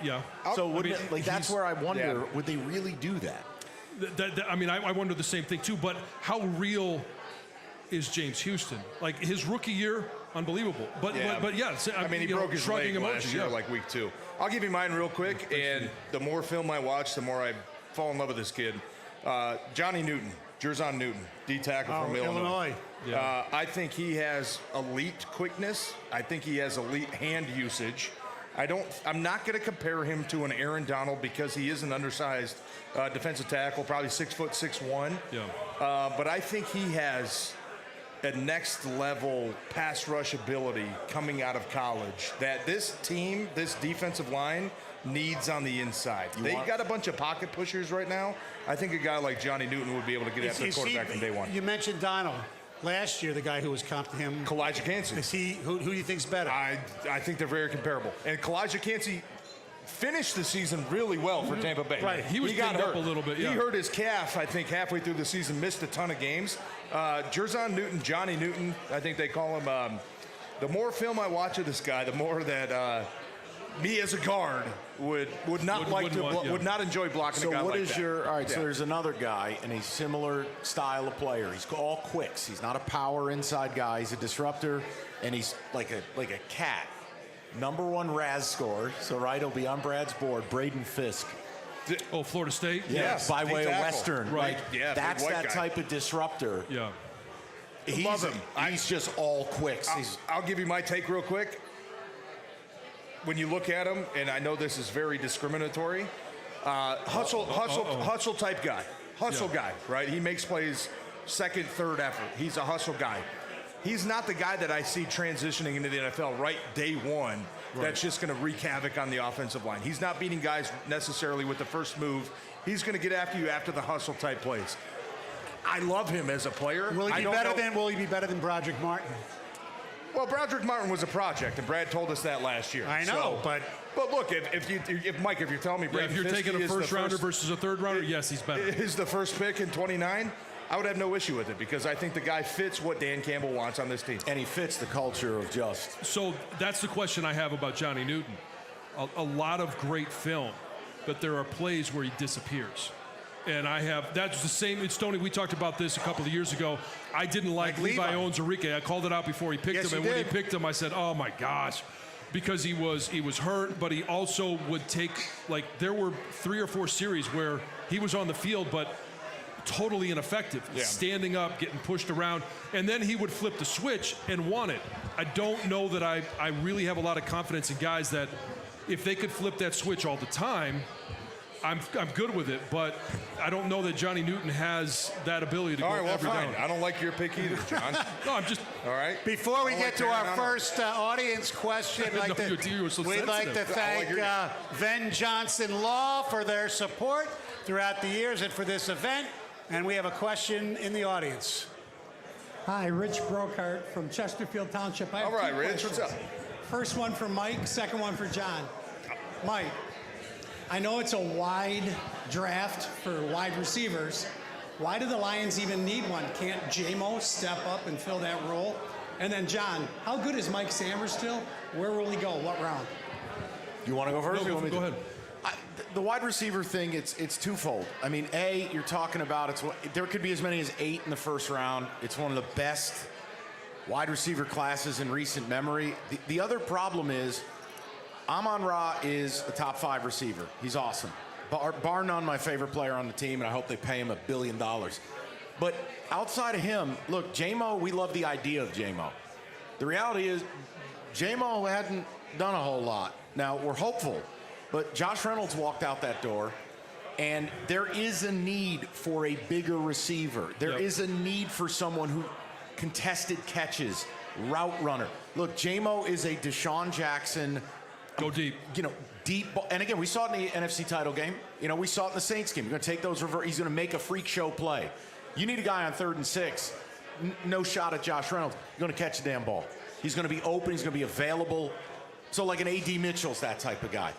Yeah. So wouldn't it, like that's he's- where I wonder, would they really do that? I wonder the same thing too. But how real is James Houston? Like his rookie year, unbelievable. But yeah, I mean, he broke his leg last year, like week 2. I'll give you mine real quick, and the more film I watch, the more I fall in love with this kid. Johnny Newton, Jerzon Newton, D tackle from Illinois. I think he has elite quickness. I think he has elite hand usage. I'm not going to compare him to an Aaron Donald because he is an undersized defensive tackle, probably 6'6", 6'1". Yeah. But I think he has a next level pass rush ability coming out of college that this team, this defensive line, needs on the inside. They got a bunch of pocket pushers right now. I think a guy like Johnny Newton would be able to get after the quarterback from day one. You mentioned Donald. Last year, the guy who was comped to him. Kalijah Kancey. Is he? Who do you think's better? I think they're very comparable. And Kalijah Kancey finished the season really well for Tampa Bay. Right. He was got banged hurt up a little bit, yeah. He hurt his calf, I think, halfway through the season, missed a ton of games. Jerzon Newton, Johnny Newton, I think they call him. The more film I watch of this guy, the more that me as a guard would not enjoy blocking a guy So what like is that. your, all right, so there's another guy, and he's similar style of player. He's all quicks. He's not a power inside guy. He's a disruptor, and he's like a cat. Number 1 Raz score, so right, he'll be on Brad's board, Braden Fisk. Oh, Florida State? Yes, by way of tackle. Western. Right. Like, Yeah, that's big white that guy. type of disruptor. Yeah. He's him. He's just all quicks. I'll give you my take real quick. When you look at him, and I know this is very discriminatory, hustle type guy. Hustle guy, right? He makes plays second, third effort. He's a hustle guy. He's not the guy that I see transitioning into the NFL right day one that's just going to wreak havoc on the offensive line. He's not beating guys necessarily with the first move. He's going to get after you after the hustle type plays. I love him as a player. Will he be better than Broderick Martin? Well, Broderick Martin was a project, and Brad told us that last year. I know, but look, if Mike, if you're telling me, if you're taking a first rounder versus a third rounder, yes, he's better. Is the first pick in 29? I would have no issue with it because I think the guy fits what Dan Campbell wants on this team, and he fits the culture of just. So that's the question I have about Johnny Newton. A lot of great film, but there are plays where he disappears. And that's the same. It's Stoney. We talked about this a couple of years ago. I didn't like Levi Owens-Enrique. I called it out before he picked him. And when he picked him, I said, oh my gosh, because he was hurt, but he also would take, like, there were 3 or 4 series where he was on the field, but totally ineffective, standing up, getting pushed around, and then he would flip the switch and won it. I don't know that I really have a lot of confidence in guys that if they could flip that switch all the time, I'm good with it, but I don't know that Johnny Newton has that ability to go every down. I don't like your pick either, John. No, I'm just... All right. Before we get to our first audience question, we'd like to thank Ven Johnson Law for their support throughout the years and for this event. And we have a question in the audience. Hi, Rich Brokart from Chesterfield Township. All right, Rich, what's up? First one for Mike, second one for John. Mike, I know it's a wide draft for wide receivers. Why do the Lions even need one? Can't J-Mo step up and fill that role? And then, John, how good is Mike Sanders still? Where will he go? What round? You want to go first? No, go ahead. The wide receiver thing, it's twofold. I mean, you're talking about there could be as many as 8 in the first round. It's one of the best wide receiver classes in recent memory. The other problem is Amon-Ra is a top 5 receiver. He's awesome. Bar none, my favorite player on the team, and I hope they pay him $1 billion. But outside of him, look, J-Mo, we love the idea of J-Mo. The reality is J-Mo hadn't done a whole lot. Now, we're hopeful, but Josh Reynolds walked out that door, and there is a need for a bigger receiver. There is a need for someone who contested catches, route runner. Look, J-Mo is a Deshaun Jackson. Go deep. Deep ball. And again, we saw it in the NFC title game. We saw it in the Saints game. You're going to take those reverse. He's going to make a freak show play. You need a guy on 3rd and 6. No shot at Josh Reynolds. You're going to catch the damn ball. He's going to be open. He's going to be available. So like an A.D. Mitchell's that type of guy.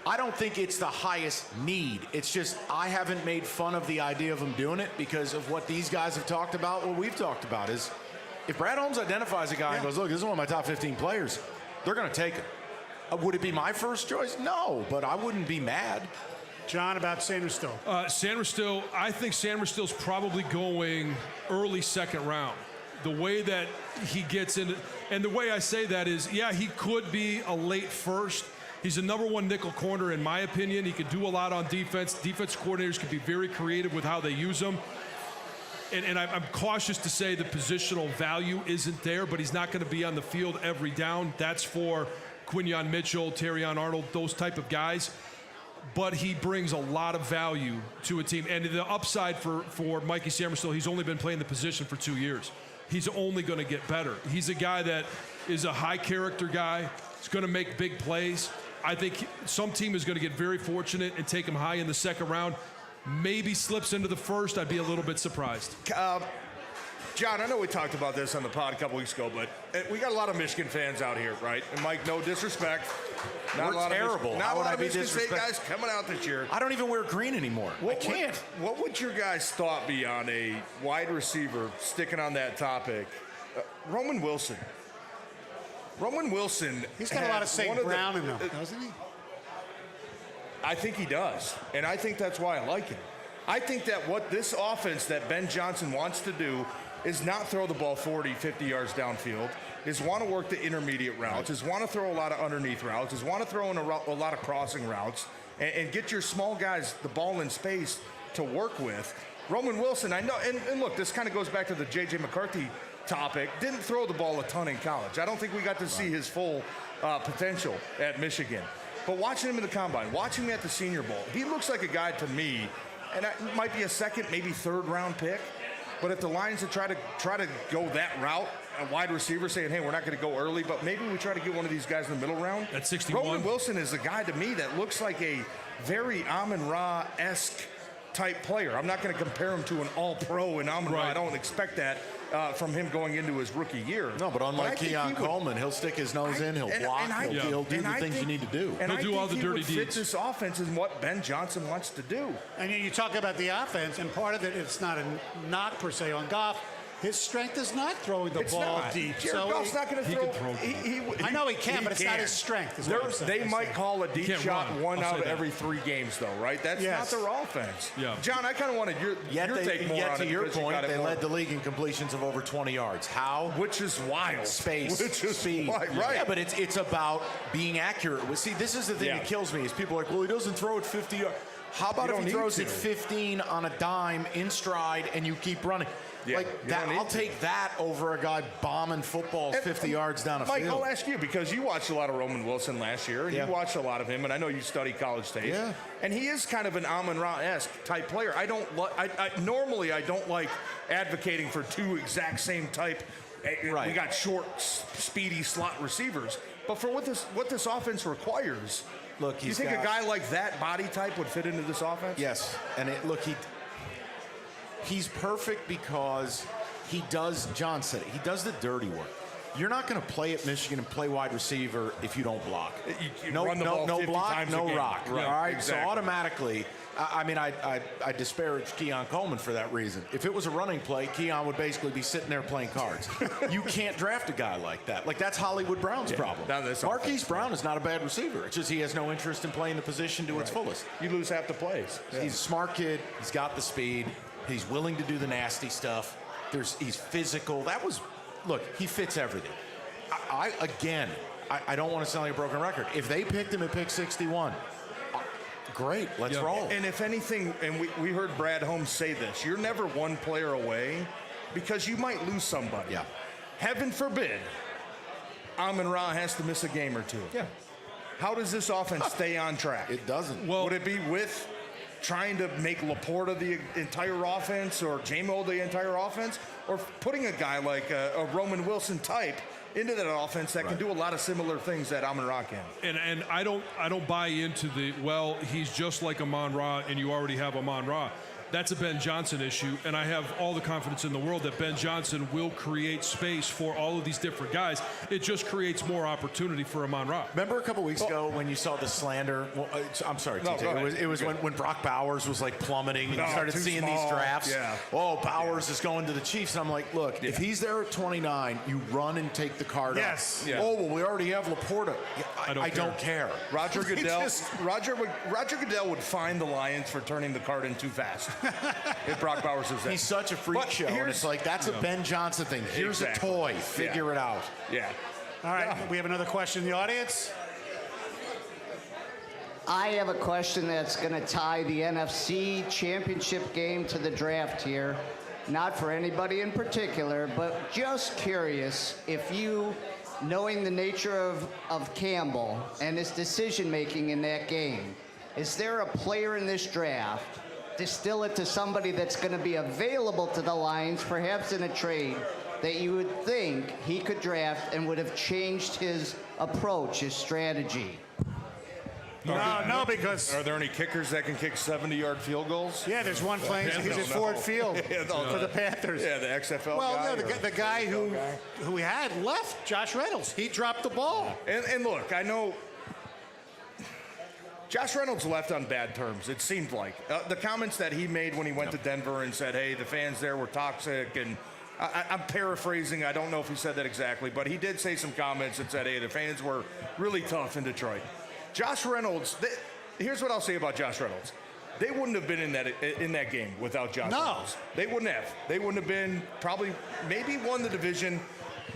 I don't think it's the highest need. It's just I haven't made fun of the idea of him doing it because of what these guys have talked about. What we've talked about is if Brad Holmes identifies a guy and goes, look, this is one of my top 15 players, they're going to take him. Would it be my first choice? No, but I wouldn't be mad. John, about Sanders-Still. Sanders-Still, I think Sanders-Still's probably going early second round. The way that he gets in, and the way I say that is, he could be a late first. He's a number 1 nickel corner, in my opinion. He could do a lot on defense. Defense coordinators can be very creative with how they use him. And I'm cautious to say the positional value isn't there, but he's not going to be on the field every down. That's for Quinyon Mitchell, Terrion Arnold, those type of guys. But he brings a lot of value to a team. And the upside for Mikey Sanders-Still, he's only been playing the position for 2 years. He's only going to get better. He's a guy that is a high character guy. He's going to make big plays. I think some team is going to get very fortunate and take him high in the second round. Maybe slips into the first. I'd be a little bit surprised. John, I know we talked about this on the pod a couple weeks ago, but we got a lot of Michigan fans out here, right? And Mike, no disrespect. We're terrible. Not a lot of Michigan State guys coming out this year. I don't even wear green anymore. I can't. What would your guys' thought be on a wide receiver sticking on that topic? Roman Wilson. He's got a lot of St. Brown in him, doesn't he? I think he does, and I think that's why I like him. I think that what this offense that Ben Johnson wants to do is not throw the ball 40, 50 yards downfield, is want to work the intermediate routes, is want to throw a lot of underneath routes, is want to throw in a lot of crossing routes, and get your small guys the ball in space to work with. Roman Wilson, I know, and look, this kind of goes back to the J.J. McCarthy topic, didn't throw the ball a ton in college. I don't think we got to see his full potential at Michigan. But watching him in the combine, watching him at the Senior Bowl, he looks like a guy to me, and it might be a second, maybe 3rd round pick. But if the Lions had try to go that route, a wide receiver saying, hey, we're not going to go early, but maybe we try to get one of these guys in the middle round. At 61. Roman Wilson is a guy to me that looks like a very Amon-Ra-esque type player. I'm not going to compare him to an all-pro in Amon-Ra. Right. I don't expect that. from him going into his rookie year. No, but unlike Keon Coleman, he'll stick his nose in, he'll block, he'll do the things you need to do. And He'll do all the dirty fit deeds. this offense and what Ben Johnson wants to do. And you talk about the offense, and part of it, it's not a knock per se on Goff. His strength is not throwing the ball deep. Jared Goff's not going to throw. I know he can, but it's not his strength. Is what I'm saying. They might call a deep shot one out of every 3 games, though, right? That's not their offense. Yeah. John, I kind of wanted your take more on it. To your point, they led the league in completions of over 20 yards. How? Which is wild. Space, Which is speed. Right. Yeah, but it's about being accurate. Well, see, this is the thing that kills me is people are like, well, he doesn't throw it 50 yards. How about if he throws it 15 on a dime in stride and you keep running? Yeah, like that, I'll take that over a guy bombing footballs 50 yards down a Mike, field. I'll ask you because you watched a lot of Roman Wilson last year, and you watched a lot of him, and I know you study college tape. Yeah. And he is kind of an Amon-Ra-esque type player. Normally I don't like advocating for 2 exact same type. Right. We got short, speedy slot receivers, but for what this offense requires. Look, you think a guy like that body type would fit into this offense? Yes, and he's perfect because he does. John said it. He does the dirty work. You're not going to play at Michigan and play wide receiver if you don't block. You run the ball 50 block, times no a game. rock. Right, all right, exactly. so automatically. I disparage Keon Coleman for that reason. If it was a running play, Keon would basically be sitting there playing cards. You can't draft a guy like that. Like, that's Hollywood Brown's problem. Marquise Brown is not a bad receiver. It's just he has no interest in playing the position to its fullest. You lose half the plays. Yeah. He's a smart kid. He's got the speed. He's willing to do the nasty stuff. He's physical. Look, he fits everything. I don't want to sound like a broken record. If they picked him at pick 61, great, let's roll. And if anything, and we heard Brad Holmes say this, you're never one player away because you might lose somebody. Yeah. Heaven forbid, Amon-Ra has to miss a game or 2. Yeah. How does this offense stay on track? It doesn't. Would it be with trying to make Laporta the entire offense or J-Mo the entire offense, or putting a guy like a Roman Wilson type into that offense that can do a lot of similar things that Amon-Ra can? And I don't buy into he's just like Amon-Ra and you already have Amon-Ra. That's a Ben Johnson issue, and I have all the confidence in the world that Ben Johnson will create space for all of these different guys. It just creates more opportunity for Amon-Ra. Remember a couple weeks ago when you saw the slander? Well, I'm sorry, TJ. It was when Brock Bowers was like plummeting and you started seeing these drafts. Yeah. Oh, Bowers is going to the Chiefs. And I'm like, look, if he's there at 29, you run and take the card up. Yeah. Oh, well, we already have Laporta. I don't care. Roger Goodell would fine the Lions for turning the card in too fast. If Brock Bowers is there. He's such a freak show. And it's like, that's a Ben Johnson thing. Here's a toy. Figure it out. Yeah. All right, we have another question in the audience. I have a question that's going to tie the NFC Championship game to the draft here. Not for anybody in particular, but just curious if you, knowing the nature of Campbell and his decision-making in that game, is there a player in this draft, distill it to somebody that's going to be available to the Lions, perhaps in a trade, that you would think he could draft and would have changed his approach, his strategy? No, because Are there any kickers that can kick 70-yard field goals? yeah, there's one playing. He's at Ford Field for the Panthers. Yeah, the XFL Well, guy. no, the guy who we had left, Josh Reynolds. He dropped the ball. And look, I know Josh Reynolds left on bad terms, it seemed like. The comments that he made when he went to Denver and said, hey, the fans there were toxic, and I'm paraphrasing. I don't know if he said that exactly, but he did say some comments that said, hey, the fans were really tough in Detroit. Josh Reynolds, here's what I'll say about Josh Reynolds. They wouldn't have been in that game without Josh Reynolds. They wouldn't have. They wouldn't have been maybe won the division.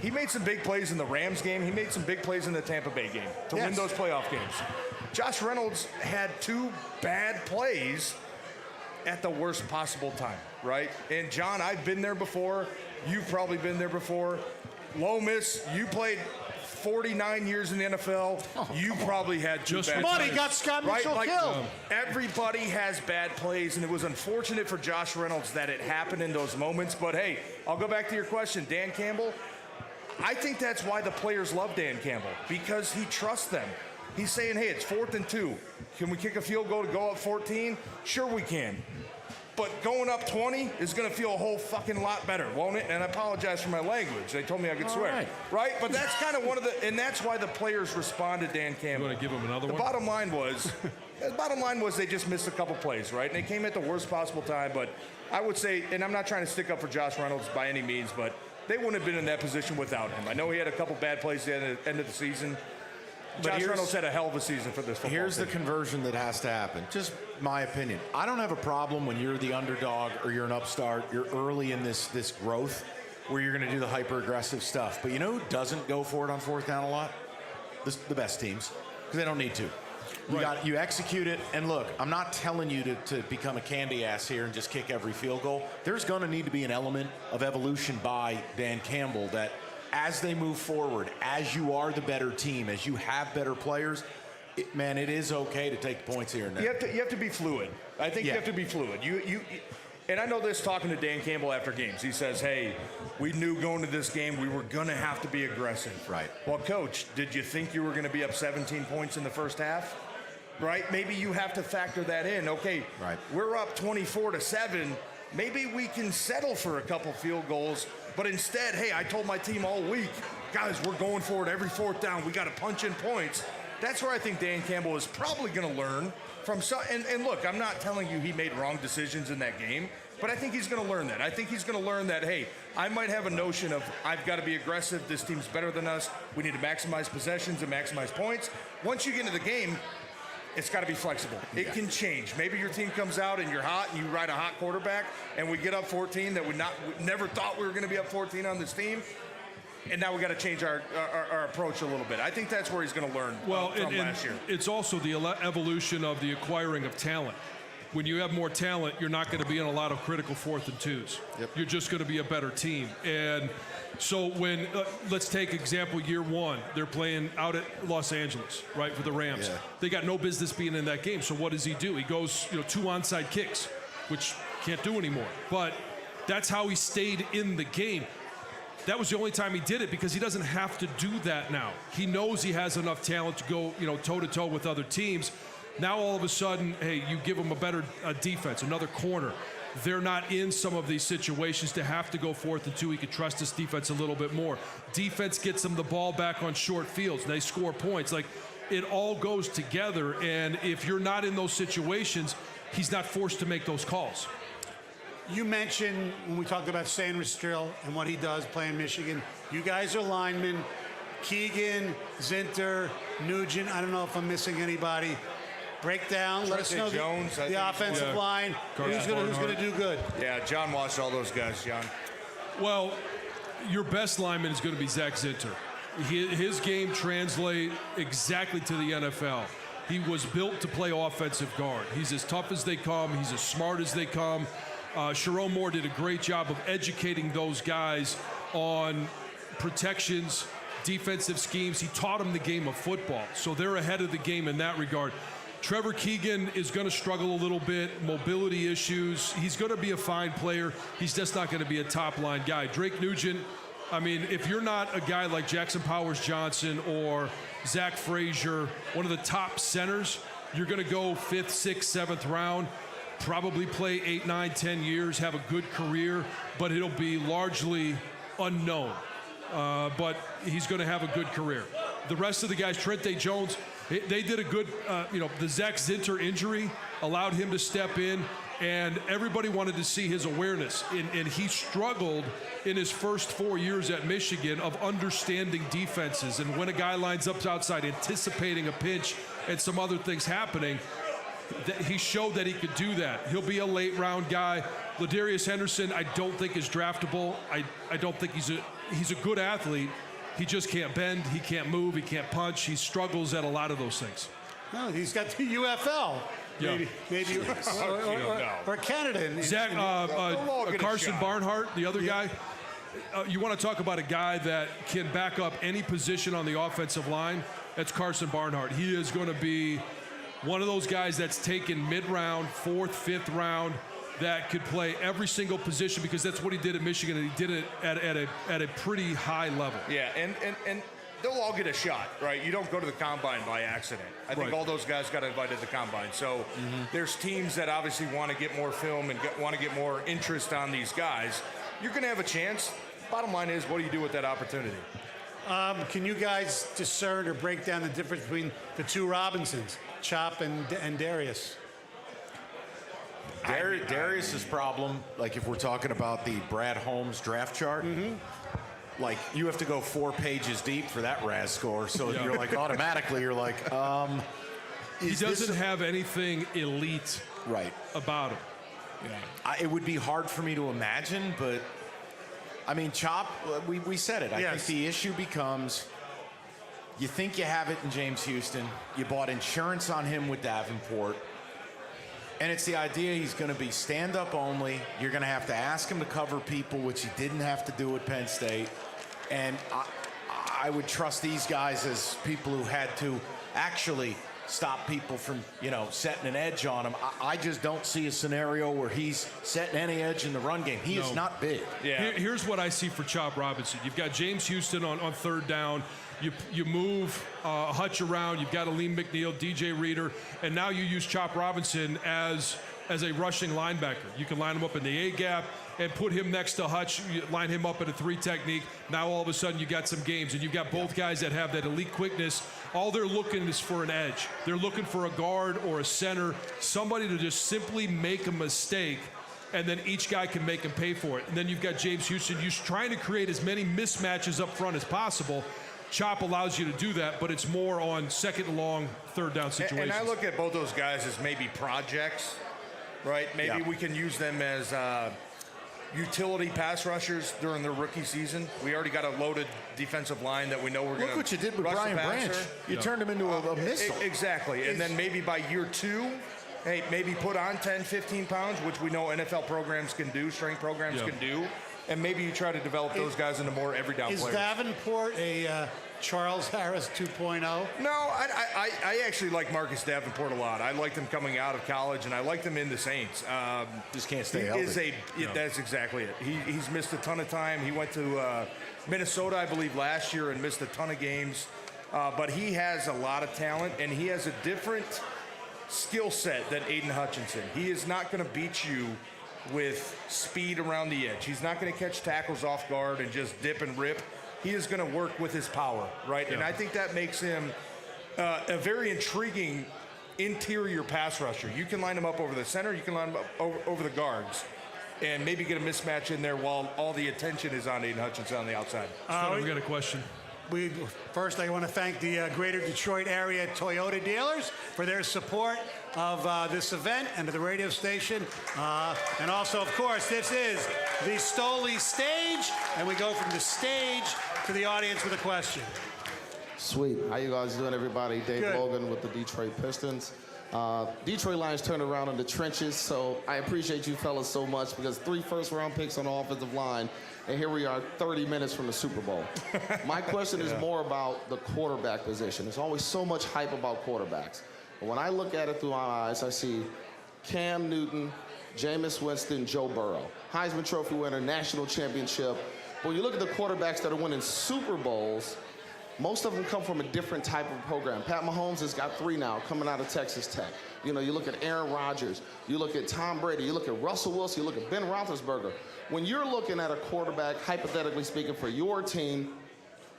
He made some big plays in the Rams game. He made some big plays in the Tampa Bay game to win those playoff games. Josh Reynolds had 2 bad plays at the worst possible time, right? And John, I've been there before. You've probably been there before. Lomas, you played 49 years in the NFL. You probably had 2 bad Money plays. got Scott Mitchell killed. Everybody has bad plays, and it was unfortunate for Josh Reynolds that it happened in those moments. But hey, I'll go back to your question, Dan Campbell. I think that's why the players love Dan Campbell, because he trusts them. He's saying, hey, it's 4th and 2. Can we kick a field goal to go up 14? Sure we can. But going up 20 is going to feel a whole fucking lot better, won't it? And I apologize for my language. They told me I could swear. Right? But that's kind of one of the, and that's why the players responded, Dan Campbell. You want to give him another one? The bottom line was they just missed a couple plays, right? And they came at the worst possible time. But I would say, and I'm not trying to stick up for Josh Reynolds by any means, but they wouldn't have been in that position without him. I know he had a couple bad plays at the end of the season. Josh Reynolds had a hell of a season for this football Here's team. the conversion that has to happen. Just my opinion. I don't have a problem when you're the underdog or you're an upstart. You're early in this growth where you're going to do the hyper-aggressive stuff. But you know who doesn't go for it on fourth down a lot? The best teams. Because they don't need to. You execute it. And look, I'm not telling you to become a candy ass here and just kick every field goal. There's going to need to be an element of evolution by Dan Campbell that as they move forward, as you are the better team, as you have better players, it is okay to take the points here and there. You have to be fluid. I think you have to be fluid. And I know this talking to Dan Campbell after games. He says, hey, we knew going to this game we were going to have to be aggressive. Right. Well, Coach, did you think you were going to be up 17 points in the first half? Right? Maybe you have to factor that in. Okay, we're up 24-7. Maybe we can settle for a couple field goals. But instead, hey, I told my team all week, guys, we're going for it every fourth down. We got to punch in points. That's where I think Dan Campbell is probably going to learn from. And look, I'm not telling you he made wrong decisions in that game, but I think he's going to learn that. I think he's going to learn that, hey, I might have a notion of I've got to be aggressive. This team's better than us. We need to maximize possessions and maximize points. Once you get into the game, it's got to be flexible. It can change. Maybe your team comes out and you're hot and you ride a hot quarterback and we get up 14 that we never thought we were going to be up 14 on this team. And now we got to change our approach a little bit. I think that's where he's going to learn from last year. It's also the evolution of the acquiring of talent. When you have more talent, you're not going to be in a lot of critical 4th and 2s. Yep. You're just going to be a better team. And so when, let's take example year 1, they're playing out at Los Angeles, right, for the Rams. Yeah. They got no business being in that game. So what does he do? He goes, 2 onside kicks, which can't do anymore. But that's how he stayed in the game. That was the only time he did it because he doesn't have to do that now. He knows he has enough talent to go, toe-to-toe with other teams. Now all of a sudden, hey, you give them a better defense, another corner. They're not in some of these situations to have to go 4th and 2. He could trust this defense a little bit more. Defense gets them the ball back on short fields. And they score points. Like, it all goes together. And if you're not in those situations, he's not forced to make those calls. You mentioned when we talked about Sanders Strill and what he does playing Michigan, you guys are linemen. Keegan, Zinter, Nugent. I don't know if I'm missing anybody. Break down. Let us know the offensive line. Who's going to do good? Yeah, John watched all those guys, John. Well, your best lineman is going to be Zach Zinter. His game translates exactly to the NFL. He was built to play offensive guard. He's as tough as they come. He's as smart as they come. Sharon Moore did a great job of educating those guys on protections, defensive schemes. He taught them the game of football. So they're ahead of the game in that regard. Trevor Keegan is going to struggle a little bit, mobility issues. He's going to be a fine player. He's just not going to be a top-line guy. Drake Nugent, I mean, if you're not a guy like Jackson Powers-Johnson or Zach Frazier, one of the top centers, you're going to go 5th, 6th, 7th round, probably play 8, 9, 10 years, have a good career, but it'll be largely unknown. But he's going to have a good career. The rest of the guys, Trente Jones, they did a good, the Zach Zinter injury allowed him to step in, and everybody wanted to see his awareness. And he struggled in his first 4 years at Michigan of understanding defenses. And when a guy lines up outside, anticipating a pinch and some other things happening, he showed that he could do that. He'll be a late-round guy. Ladarius Henderson, I don't think is draftable. I don't think he's a good athlete. He just can't bend, he can't move, he can't punch. He struggles at a lot of those things. No, he's got the UFL. Yeah. Maybe or Canada. Zach, Carson Barnhart, the other guy. You want to talk about a guy that can back up any position on the offensive line? That's Carson Barnhart. He is going to be one of those guys that's taken mid-round, 4th, 5th round, that could play every single position because that's what he did at Michigan, and he did it at a pretty high level. Yeah, and they'll all get a shot, right? You don't go to the combine by accident. I think Right. all those guys got invited to the combine. So there's teams that obviously want to get more film and want to get more interest on these guys. You're going to have a chance. Bottom line is, what do you do with that opportunity? Can you guys discern or break down the difference between the two Robinsons, Chop and Darius? Darius's problem, like if we're talking about the Brad Holmes draft chart, like you have to go 4 pages deep for that RAS score. So you're like automatically, you're like, He doesn't have anything elite right about him. It would be hard for me to imagine, but I mean, Chop, we said it. I think the issue becomes you think you have it in James Houston. You bought insurance on him with Davenport. And it's the idea he's going to be stand-up only. You're going to have to ask him to cover people, which he didn't have to do at Penn State. And I would trust these guys as people who had to actually stop people from, setting an edge on him. I just don't see a scenario where he's setting any edge in the run game. He is not big. Yeah. Here's what I see for Chop Robinson. You've got James Houston on third down. You move Hutch around. You've got Aleem McNeil, DJ Reader, and now you use Chop Robinson as a rushing linebacker. You can line him up in the A gap and put him next to Hutch. You line him up in a 3 technique. Now all of a sudden you got some games, and you've got both guys that have that elite quickness. All they're looking is for an edge. They're looking for a guard or a center, somebody to just simply make a mistake, and then each guy can make him pay for it. And then you've got James Houston. You're trying to create as many mismatches up front as possible. Chop allows you to do that, but it's more on second and long, third down situations. And I look at both those guys as maybe projects, right? Maybe we can use them as utility pass rushers during their rookie season. We already got a loaded defensive line that we know we're going to Look what you did with rush Brian the passer. Branch. You turned him into a missile. Exactly. And then maybe by year 2, hey, maybe put on 10, 15 pounds, which we know NFL programs can do, strength programs can do. And maybe you try to develop those guys into more every down players. Is Davenport a Charles Harris 2.0? No, I actually like Marcus Davenport a lot. I liked him coming out of college, and I liked him in the Saints. Just can't stay healthy. That's exactly it. He's missed a ton of time. He went to Minnesota, I believe, last year and missed a ton of games. But he has a lot of talent, and he has a different skill set than Aiden Hutchinson. He is not going to beat you with speed around the edge. He's not going to catch tackles off guard and just dip and rip. He is going to work with his power, right? Yeah. And I think that makes him a very intriguing interior pass rusher. You can line him up over the center. You can line him up over the guards and maybe get a mismatch in there while all the attention is on Aiden Hutchinson on the outside. We got a question. First, I want to thank the Greater Detroit area Toyota dealers for their support of this event and to the radio station. And also, of course, this is the Stoley stage, and we go from the stage to the audience with a question. Sweet. How you guys doing, everybody? Dave Good. Logan with the Detroit Pistons. Detroit Lions turned around in the trenches, so I appreciate you fellas so much because 3 first-round picks on the offensive line, and here we are 30 minutes from the Super Bowl. My question is more about the quarterback position. There's always so much hype about quarterbacks. But when I look at it through my eyes, I see Cam Newton, Jameis Winston, Joe Burrow. Heisman Trophy winner, national championship. But when you look at the quarterbacks that are winning Super Bowls, most of them come from a different type of program. Pat Mahomes has got 3 now coming out of Texas Tech. You know, you look at Aaron Rodgers, you look at Tom Brady, you look at Russell Wilson, you look at Ben Roethlisberger. When you're looking at a quarterback, hypothetically speaking, for your team,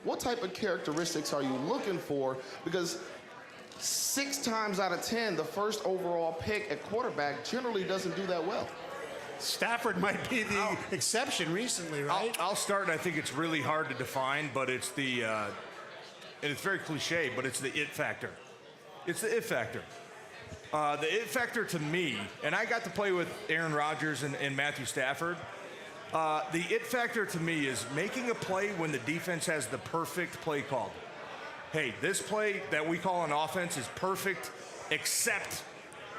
what type of characteristics are you looking for? Because 6 times out of 10, the first overall pick at quarterback generally doesn't do that well. Stafford might be the exception recently, right? I'll start, and I think it's really hard to define, but it's the, and it's very cliche, but it's the it factor. It's the it factor. The it factor to me, and I got to play with Aaron Rodgers and Matthew Stafford. The it factor to me is making a play when the defense has the perfect play called. Hey, this play that we call an offense is perfect except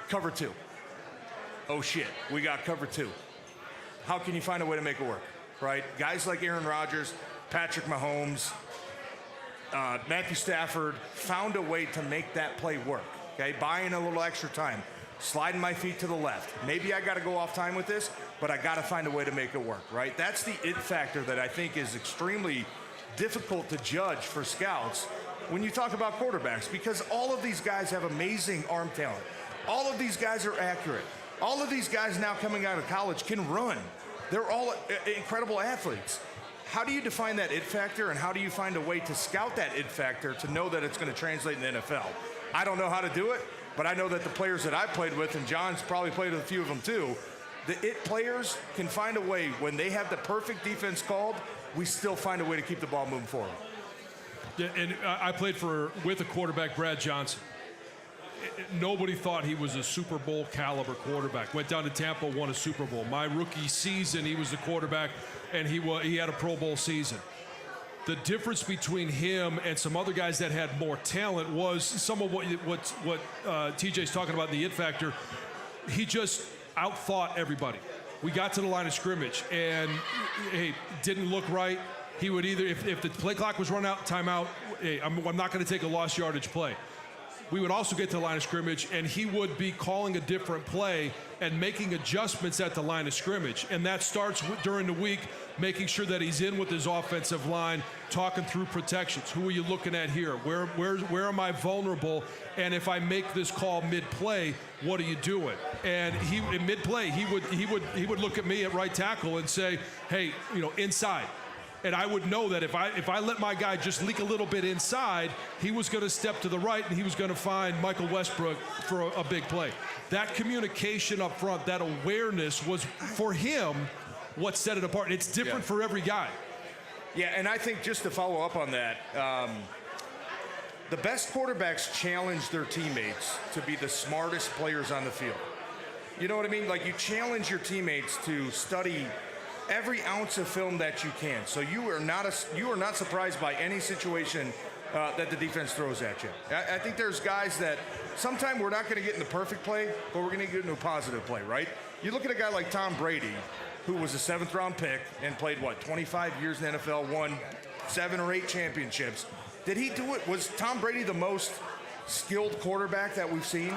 cover 2. Oh shit, we got cover 2. How can you find a way to make it work, right? Guys like Aaron Rodgers, Patrick Mahomes, Matthew Stafford found a way to make that play work, okay? Buying a little extra time, sliding my feet to the left. Maybe I got to go off time with this, but I got to find a way to make it work, right? That's the it factor that I think is extremely difficult to judge for scouts when you talk about quarterbacks, because all of these guys have amazing arm talent. All of these guys are accurate. All of these guys now coming out of college can run. They're all incredible athletes. How do you define that it factor, and how do you find a way to scout that it factor to know that it's going to translate in the NFL? I don't know how to do it, but I know that the players that I've played with, and John's probably played with a few of them too, the it players can find a way, when they have the perfect defense called, we still find a way to keep the ball moving forward. Yeah, and I played with a quarterback, Brad Johnson. Nobody thought he was a Super Bowl caliber quarterback. Went down to Tampa, won a Super Bowl. My rookie season, he was the quarterback, and he had a Pro Bowl season. The difference between him and some other guys that had more talent was some of what TJ's talking about, the it factor. He just outthought everybody. We got to the line of scrimmage, and hey, didn't look right. He would either, if the play clock was run out, timeout, hey, I'm not going to take a lost yardage play. We would also get to the line of scrimmage, and he would be calling a different play and making adjustments at the line of scrimmage. And that starts during the week, making sure that he's in with his offensive line, talking through protections. Who are you looking at here? Where am I vulnerable? And if I make this call mid-play, what are you doing? And in mid-play, he would look at me at right tackle and say, hey, inside. And I would know that if I let my guy just leak a little bit inside, he was going to step to the right and he was going to find Michael Westbrook for a big play. That communication up front, that awareness was, for him, what set it apart. It's different for every guy. Yeah, and I think just to follow up on that, the best quarterbacks challenge their teammates to be the smartest players on the field. You know what I mean? Like, you challenge your teammates to study every ounce of film that you can. So you are not surprised by any situation that the defense throws at you. I think there's guys that sometimes we're not going to get in the perfect play, but we're going to get into a positive play, right? You look at a guy like Tom Brady, who was a 7th-round pick and played, 25 years in the NFL, won 7 or 8 championships. Did he do it? Was Tom Brady the most skilled quarterback that we've seen?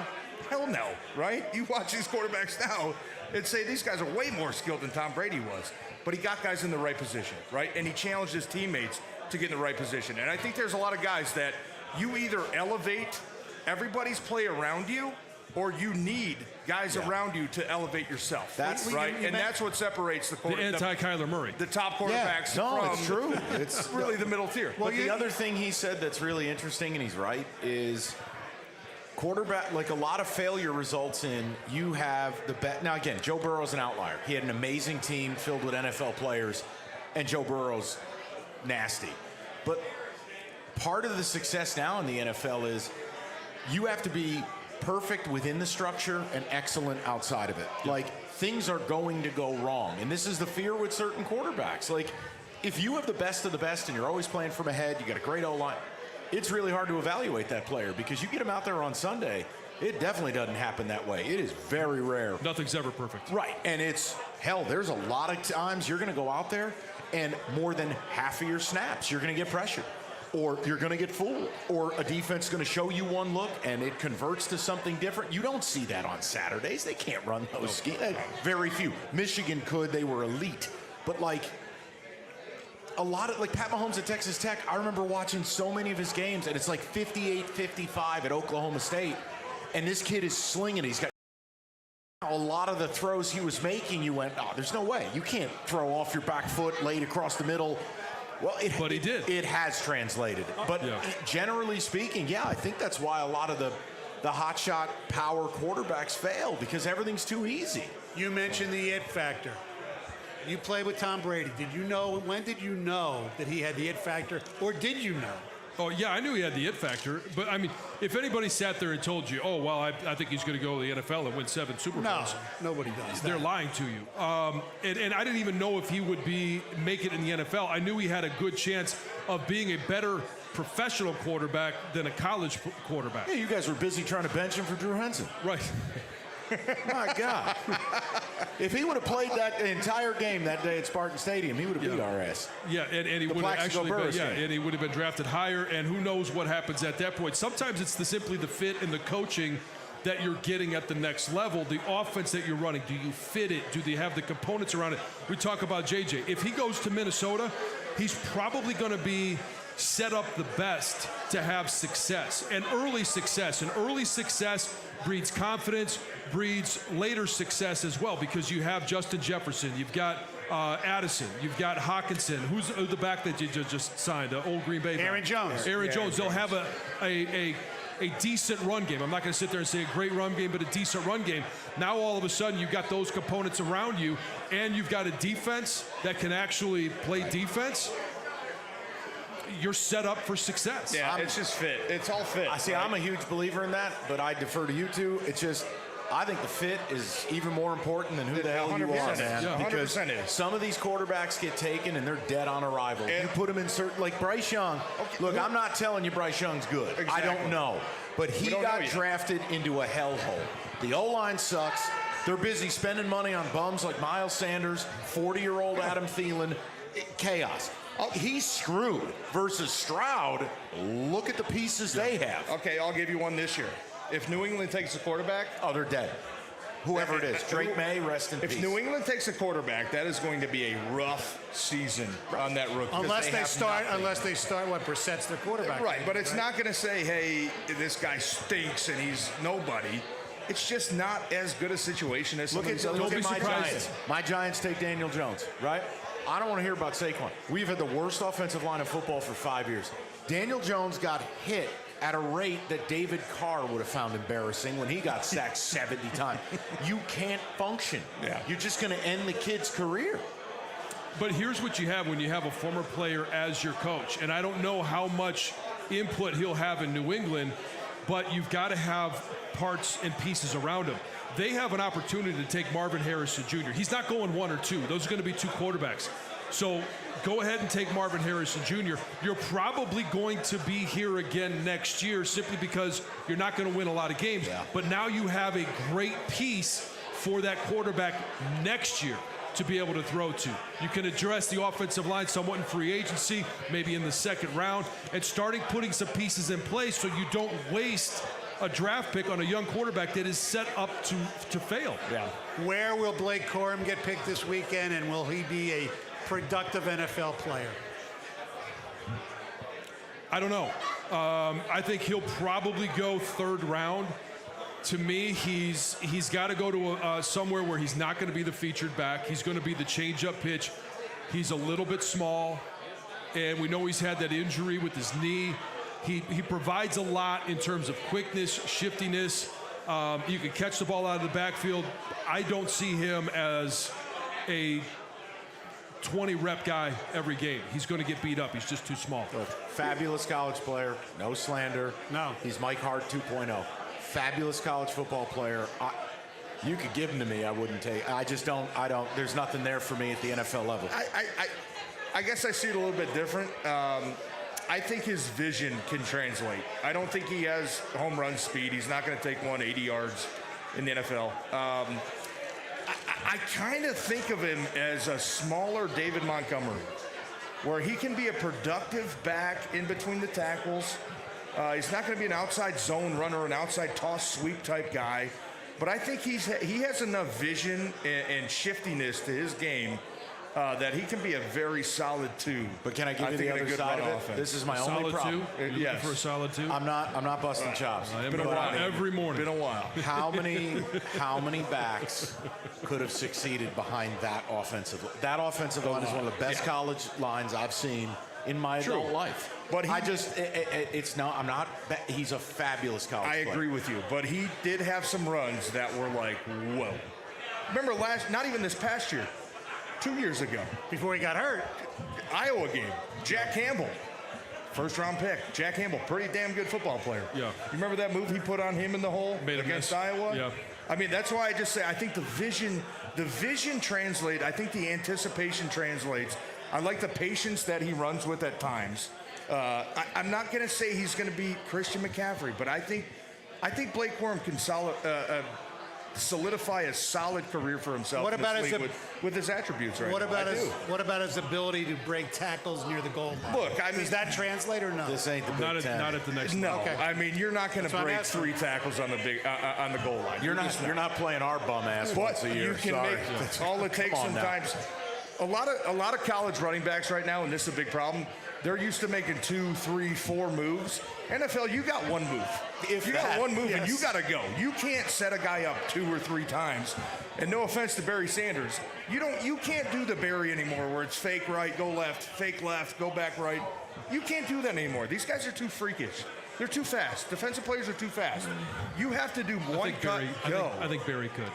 Hell no, right? You watch these quarterbacks now and say these guys are way more skilled than Tom Brady was. But he got guys in the right position, right? And he challenged his teammates to get in the right position. And I think there's a lot of guys that you either elevate everybody's play around you, or you need guys around you to elevate yourself. That's right. And that's what separates the anti-Kyler Murray. The top quarterbacks from it's true. It's really the middle tier. Well, the other thing he said that's really interesting, and he's right, is quarterback, like a lot of failure results in you have the best. Now, again, Joe Burrow's an outlier. He had an amazing team filled with NFL players, and Joe Burrow's nasty. But part of the success now in the NFL is you have to be perfect within the structure and excellent outside of it. Like, things are going to go wrong. And this is the fear with certain quarterbacks. Like, if you have the best of the best and you're always playing from ahead, you got a great O-line, it's really hard to evaluate that player, because you get him out there on Sunday, it definitely doesn't happen that way. It is very rare. Nothing's ever perfect. Right. And it's, hell, there's a lot of times you're going to go out there and more than half of your snaps, you're going to get pressured, or you're going to get fooled, or a defense is going to show you one look and it converts to something different. You don't see that on Saturdays. They can't run those schemes. Very few. Michigan could. They were elite. But, like, a lot of, like, Pat Mahomes at Texas Tech, I remember watching so many of his games, and it's like 58-55 at Oklahoma State, and this kid is slinging. He's got a lot of the throws he was making, you went, oh, there's no way. You can't throw off your back foot late across the middle. Well, but he did. It has translated. But generally speaking, I think that's why a lot of the hotshot power quarterbacks fail, because everything's too easy. You mentioned the it factor. You played with Tom Brady. When did you know that he had the it factor, or did you know? Oh, yeah, I knew he had the it factor. But, I mean, if anybody sat there and told you, oh, well, I think he's going to go to the NFL and win 7 Super Bowls. No, nobody does. They're lying to you. And I didn't even know if he would make it in the NFL. I knew he had a good chance of being a better professional quarterback than a college quarterback. Yeah, you guys were busy trying to bench him for Drew Henson. Right. My God. If he would have played that entire game that day at Spartan Stadium, he would have beat our ass. Yeah, and he would have actually been, and he would have been drafted higher, and who knows what happens at that point. Sometimes it's simply the fit and the coaching that you're getting at the next level, the offense that you're running. Do you fit it? Do they have the components around it? We talk about JJ. If he goes to Minnesota, he's probably going to be set up the best to have success and early success. And early success breeds confidence, breeds later success as well, because you have Justin Jefferson, you've got Addison, you've got Hawkinson. Who's the back that you just signed? Old Green Bay back? Aaron Jones. Aaron Jones. They'll have a decent run game. I'm not going to sit there and say a great run game, but a decent run game. Now all of a sudden you've got those components around you, and you've got a defense that can actually play defense. You're set up for success. Yeah, it's just fit. It's all fit. I see. Right? I'm a huge believer in that, but I defer to you two. It's just, I think the fit is even more important than who the hell you are, man. Yeah, because 100% is. some of these quarterbacks get taken and they're dead on arrival. You put them in certain, like Bryce Young. Okay, look, I'm not telling you Bryce Young's good. Exactly. I don't know. But he got drafted into a hellhole. The O-line sucks. They're busy spending money on bums like Miles Sanders, 40-year-old Adam Thielen. Chaos. He's screwed. Versus Stroud, look at the pieces they have. Okay, I'll give you one this year. If New England takes a quarterback, they're dead. Whoever it is. Drake May, rest in peace. If New England takes a quarterback, that is going to be a rough season on that rookie. Unless they start what Brissett's their quarterback. Right, but it's not going to say, hey, this guy stinks and he's nobody. It's just not as good a situation as look at my Giants. My Giants take Daniel Jones, right? I don't want to hear about Saquon. We've had the worst offensive line in football for 5 years. Daniel Jones got hit at a rate that David Carr would have found embarrassing when he got sacked 70 times. You can't function. Yeah. You're just going to end the kid's career. But here's what you have when you have a former player as your coach. And I don't know how much input he'll have in New England, but you've got to have parts and pieces around him. They have an opportunity to take Marvin Harrison Jr. He's not going one or two. Those are going to be two quarterbacks. So go ahead and take Marvin Harrison Jr. You're probably going to be here again next year simply because you're not going to win a lot of games. Yeah. But now you have a great piece for that quarterback next year to be able to throw to. You can address the offensive line somewhat in free agency, maybe in the second round, and starting putting some pieces in place so you don't waste a draft pick on a young quarterback that is set up to fail. Yeah. Where will Blake Corum get picked this weekend, and will he be a productive NFL player? I don't know. I think he'll probably go third round. To me, he's got to go to somewhere where he's not going to be the featured back. He's going to be the change-up pitch. He's a little bit small, and we know he's had that injury with his knee. He provides a lot in terms of quickness, shiftiness. You can catch the ball out of the backfield. I don't see him as a 20-rep guy every game. He's going to get beat up. He's just too small. Fabulous college player. No slander. No. He's Mike Hart 2.0. Fabulous college football player. You could give him to me. I wouldn't take. I just don't. I don't. There's nothing there for me at the NFL level. I guess I see it a little bit different. I think his vision can translate. I don't think he has home run speed. He's not going to take 180 yards in the NFL. I kind of think of him as a smaller David Montgomery, where he can be a productive back in between the tackles. He's not going to be an outside zone runner, an outside toss sweep type guy. But I think he has enough vision and shiftiness to his game that he can be a very solid 2. But can I give you the other side of it? Offense. This is my solid only problem. 2? You're looking for a solid 2? I'm not busting chops. It's been a while. Every morning. Been a while. How many backs could have succeeded behind that offensive line? That offensive line is one of the best college lines I've seen in my adult life. But he's a fabulous college player. I agree with you, but he did have some runs that were like, whoa. Remember not even this past year, 2 years ago. Before he got hurt. Iowa game, Jack Campbell, first round pick. Jack Campbell, pretty damn good football player. Yeah. You remember that move he put on him in the hole against Iowa? Yeah. I mean, that's why I just say I think the vision translates. I think the anticipation translates. I like the patience that he runs with at times. I'm not going to say he's going to be Christian McCaffrey, but I think Blake Corum can solidify a solid career for himself. What about with his attributes right What about his ability to break tackles near the goal line? Look, I mean, does that translate or no? This ain't the Big Ten. Not at the next No, level. I mean you're not going to break 3 tackles on the goal line. You're not playing our bum ass once a year. You can Sorry. make all it takes sometimes. A lot of college running backs right now, and this is a big problem. They're used to making 2, 3, 4 moves. NFL, you got one move. If you got one move, and you got to go. You can't set a guy up 2 or 3 times. And no offense to Barry Sanders, you can't do the Barry anymore, where it's fake right, go left, go back right. You can't do that anymore. These guys are too freakish. They're too fast. Defensive players are too fast. You have to do one cut, go. I think Barry could.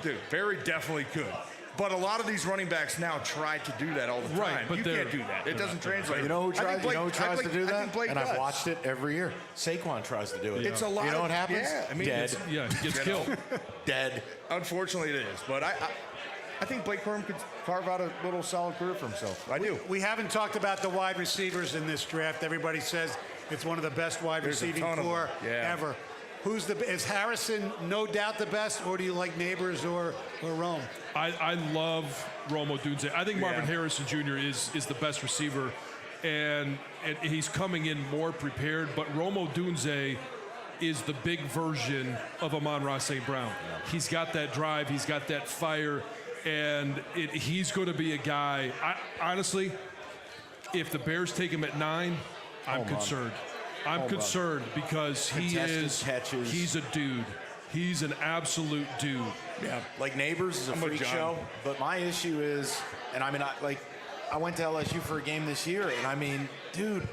Dude, Barry definitely could. But a lot of these running backs now try to do that all the time. Right, but you can't do that. It doesn't translate. You know who tries to do that? And I've I've watched it every year. Saquon tries to do it. It's a lot. You know what happens? Yeah, I mean, dead. He gets killed. Dead. Unfortunately, it is. But I think Blake Corum could carve out a little solid career for himself. I do. We haven't talked about the wide receivers in this draft. Everybody says it's one of the best wide receiving core ever. Is Harrison no doubt the best, or do you like Neighbors or Rome? I love Rome Odunze. I think Marvin Harrison Jr. is the best receiver, and he's coming in more prepared. But Rome Odunze is the big version of Amon-Ra St. Brown. He's got that drive. He's got that fire. And he's going to be a guy. Honestly, if the Bears take him at 9, I'm concerned. I'm concerned because he's a dude. He's an absolute dude. Yeah, like Neighbors is a freak show. But my issue is, and I mean, I went to LSU for a game this year, and I mean, dude,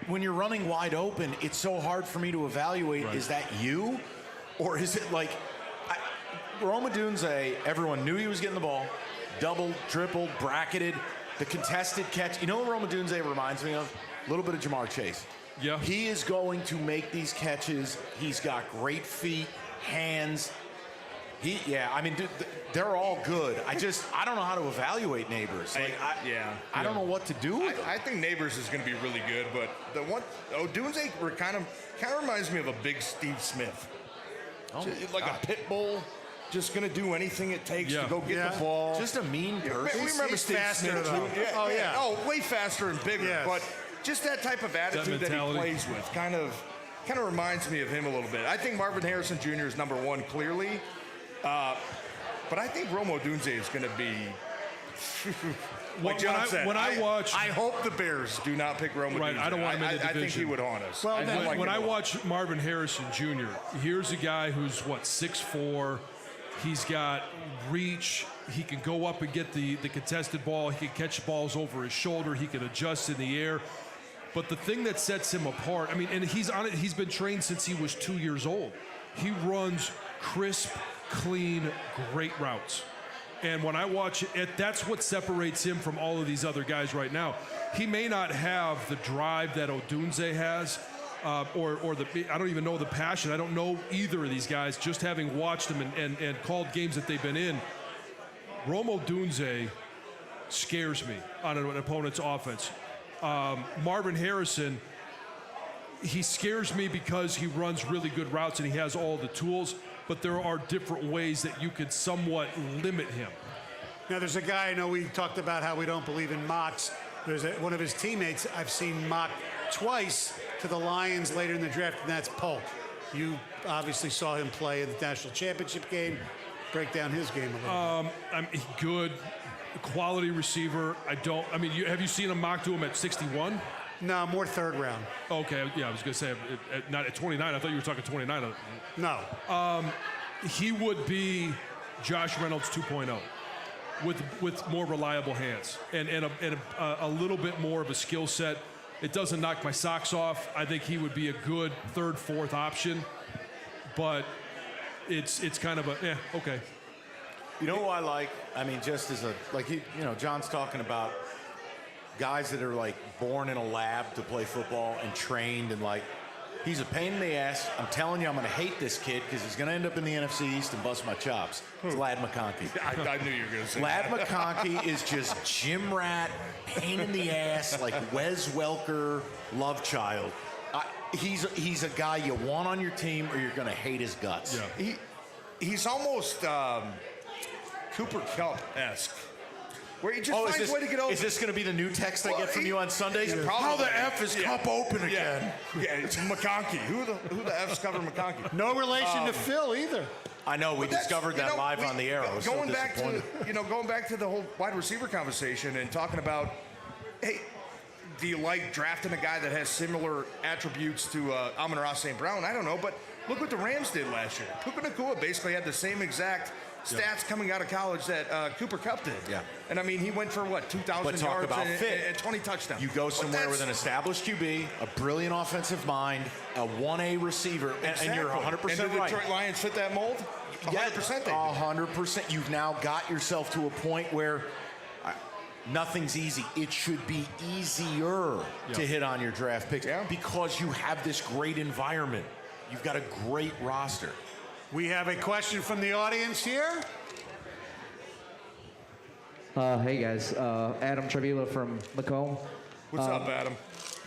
when you're running wide open, it's so hard for me to evaluate. Right. Is that you, or is it like Rome Odunze? Everyone knew he was getting the ball, doubled, tripled, bracketed, the contested catch. You know what Rome Odunze reminds me of? A little bit of Jamar Chase. Yeah. He is going to make these catches. He's got great feet, hands. I mean, dude, they're all good. I don't know how to evaluate Neighbors. I don't know what to do with them. I think Neighbors is going to be really good, but the one Odunze kind of reminds me of a big Steve Smith. Like a pit bull. Just going to do anything it takes to go get the ball. Just a mean person. We remember Steve Smith, too. Way faster and bigger. Yes. But just that type of attitude that he plays with kind of reminds me of him a little bit. I think Marvin Harrison Jr. is number 1, clearly. But I think Rome Odunze is going to be... Like John said, I hope the Bears do not pick Rome Odunze. Right, I don't want him in the division. I think he would haunt us. Well, when I watch Marvin Harrison Jr., here's a guy who's, 6'4". He's got reach. He can go up and get the contested ball. He can catch balls over his shoulder. He can adjust in the air. But the thing that sets him apart, I mean, and he's on it. He's been trained since he was 2 years old. He runs crisp, clean, great routes. And when I watch it, that's what separates him from all of these other guys right now. He may not have the drive that Odunze has, or I don't even know the passion. I don't know either of these guys, just having watched them and called games that they've been in. Rome Odunze scares me on an opponent's offense. Marvin Harrison, he scares me because he runs really good routes and he has all the tools, but there are different ways that you could somewhat limit him. Now, there's a guy, I know we talked about how we don't believe in mocks. There's one of his teammates I've seen mock twice to the Lions later in the draft, and that's Polk. You obviously saw him play in the national championship game. Break down his game a little bit. Good, quality receiver. Have you seen him mock to him at 61? No, more third round. Okay, yeah, I was going to say not at 29. I thought you were talking 29. No. He would be Josh Reynolds 2.0 with more reliable hands and a little bit more of a skill set. It doesn't knock my socks off. I think he would be a good third, fourth option, but it's kind of a okay. You know who I like? I mean, just as John's talking about guys that are like born in a lab to play football and trained, and like he's a pain in the ass. I'm telling you, I'm going to hate this kid because he's going to end up in the NFC East and bust my chops. It's Ladd McConkey. I knew you were going to say Ladd McConkey is just gym rat, pain in the ass, like Wes Welker, love child. He's a guy you want on your team or you're going to hate his guts. Yeah. He's almost Cooper Kupp-esque. where he just finds a way to get open. Is this going to be the new text I get from you on Sundays? Probably. How the F is Cup open again? Yeah, it's McConkey. Who the F's cover McConkey? No relation to Phil either. I know, we discovered that live on the air. I was going so back to the whole wide receiver conversation and talking about, hey, do you like drafting a guy that has similar attributes to Amon-Ra St. Brown? I don't know, but look what the Rams did last year. Puka Nacua basically had the same exact stats coming out of college that Cooper Kupp did. Yeah. And I mean, he went for what, 2,000 yards and 20 touchdowns. You go somewhere with an established QB, a brilliant offensive mind, a 1A receiver, and you're 100% right. And the Detroit Lions fit that mold? 100% they do. 100%. You've now got yourself to a point where nothing's easy. It should be easier to hit on your draft picks because you have this great environment. You've got a great roster. We have a question from the audience here. Hey guys, Adam Trevila from Macomb. What's up, Adam?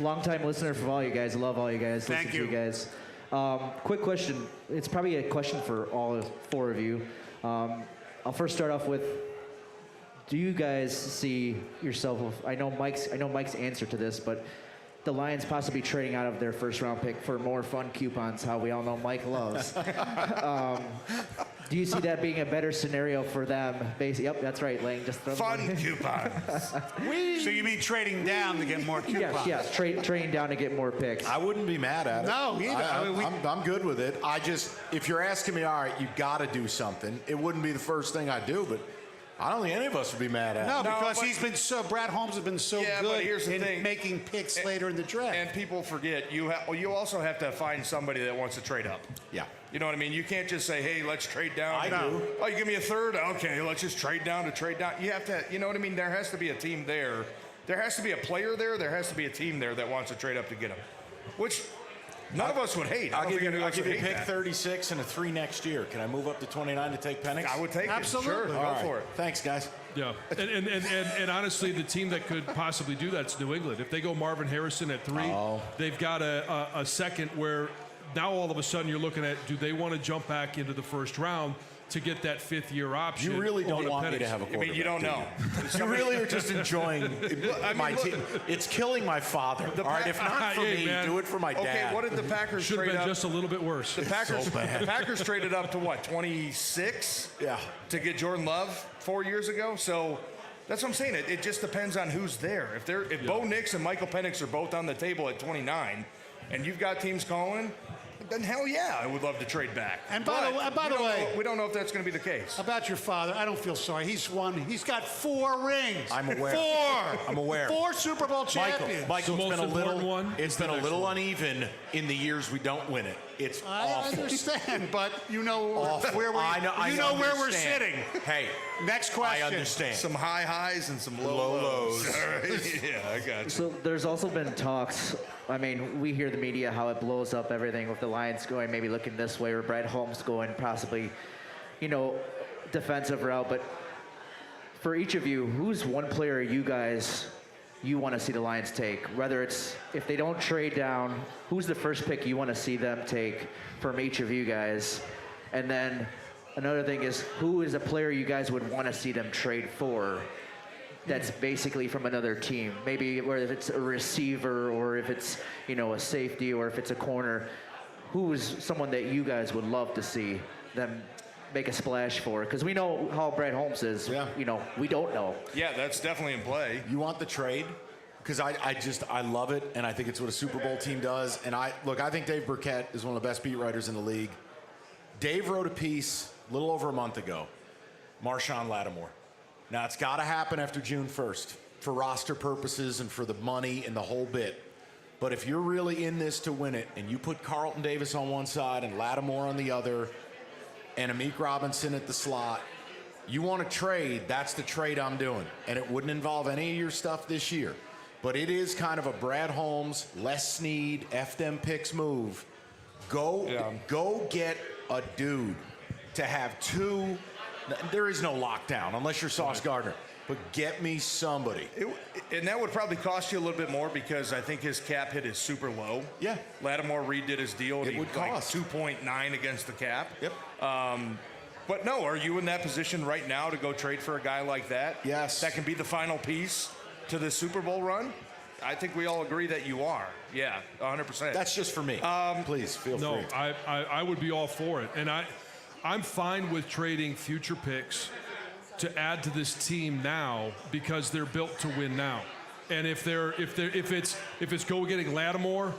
Longtime listener for all you guys. Love all you guys. Thank you. To you guys. Quick question. It's probably a question for all four of you. I'll first start off with: do you guys see yourself? I know Mike's answer to this, but the Lions possibly trading out of their first-round pick for more fun coupons, how we all know Mike loves. Do you see that being a better scenario for them? Yep, that's right, Lang. Just throw fun coupons. So you mean trading down to get more coupons? Yes, trading down to get more picks. I wouldn't be mad at it. No, either. I'm good with it. If you're asking me, all right, you got to do something, it wouldn't be the first thing I do, but I don't think any of us would be mad at it. No, because Brad Holmes has been so good in making picks later in the draft. And people forget, you also have to find somebody that wants to trade up. Yeah. You know what I mean? You can't just say, hey, let's trade down. I do. Oh, you give me a third? Okay, let's just trade down to trade down. You have to, you know what I mean? There has to be a team there. There has to be a player there. There has to be a team there that wants to trade up to get him, which none of us would hate. I'll give you pick 36 and a 3 next year. Can I move up to 29 to take Penix? I would take Absolutely. it. Sure, go for it. Thanks, guys. Yeah, and honestly, the team that could possibly do that is New England. If they go Marvin Harrison at 3, they've got a second where now all of a sudden you're looking at, do they want to jump back into the first round to get that 5th-year option? You really don't want me to have a quarterback. I mean, you don't know. You really are just enjoying my team. It's killing my father. All right, if not for me, do it for my dad. Okay, what did the Packers Should trade have up? been just a little bit worse. The Packers traded up to what, 26? Yeah. To get Jordan Love 4 years ago. So that's what I'm saying. It just depends on who's there. If Bo Nix and Michael Penix are both on the table at 29, and you've got teams calling, then hell yeah, I would love to trade back. And by the way, we don't know if that's going to be the case. About your father, I don't feel sorry. He's got 4 rings. I'm aware. 4. I'm aware. 4 Super Bowl champions. Michael, it's been a little uneven in the years we don't win it. It's I awful. understand, but you know where we're sitting. Hey, next question. I understand. Some high highs and some low lows. All right. Yeah, I got you. So there's also been talks. I mean, we hear the media how it blows up everything with the Lions going maybe looking this way or Brad Holmes going possibly, defensive route. But for each of you, who's one player you want to see the Lions take? Whether it's if they don't trade down, who's the first pick you want to see them take from each of you guys? And then another thing is, who is a player you guys would want to see them trade for that's basically from another team? Maybe whether it's a receiver or if it's, a safety or if it's a corner. Who is someone that you guys would love to see them make a splash for? Because we know how Brad Holmes is. Yeah. We don't know. Yeah, that's definitely in play. You want the trade? Because I love it, and I think it's what a Super Bowl team does. And I think Dave Burkett is one of the best beat writers in the league. Dave wrote a piece a little over a month ago, Marshawn Lattimore. Now, it's got to happen after June 1st for roster purposes and for the money and the whole bit. But if you're really in this to win it, and you put Carlton Davis on one side and Lattimore on the other, and Amik Robinson at the slot, you want to trade, that's the trade I'm doing. And it wouldn't involve any of your stuff this year. But it is kind of a Brad Holmes, Les Snead, F them picks move. Go get a dude to have 2. There is no lockdown unless you're Sauce Gardner. But get me somebody. And that would probably cost you a little bit more because I think his cap hit is super low. Yeah. Lattimore redid his deal. It would cost. 2.9 against the cap. Yep. But no, are you in that position right now to go trade for a guy like that? Yes. That can be the final piece to the Super Bowl run? I think we all agree that you are. Yeah, 100%. That's just for me. Please feel free. No, I would be all for it, and I'm fine with trading future picks to add to this team now because they're built to win now. And if it's go getting Lattimore,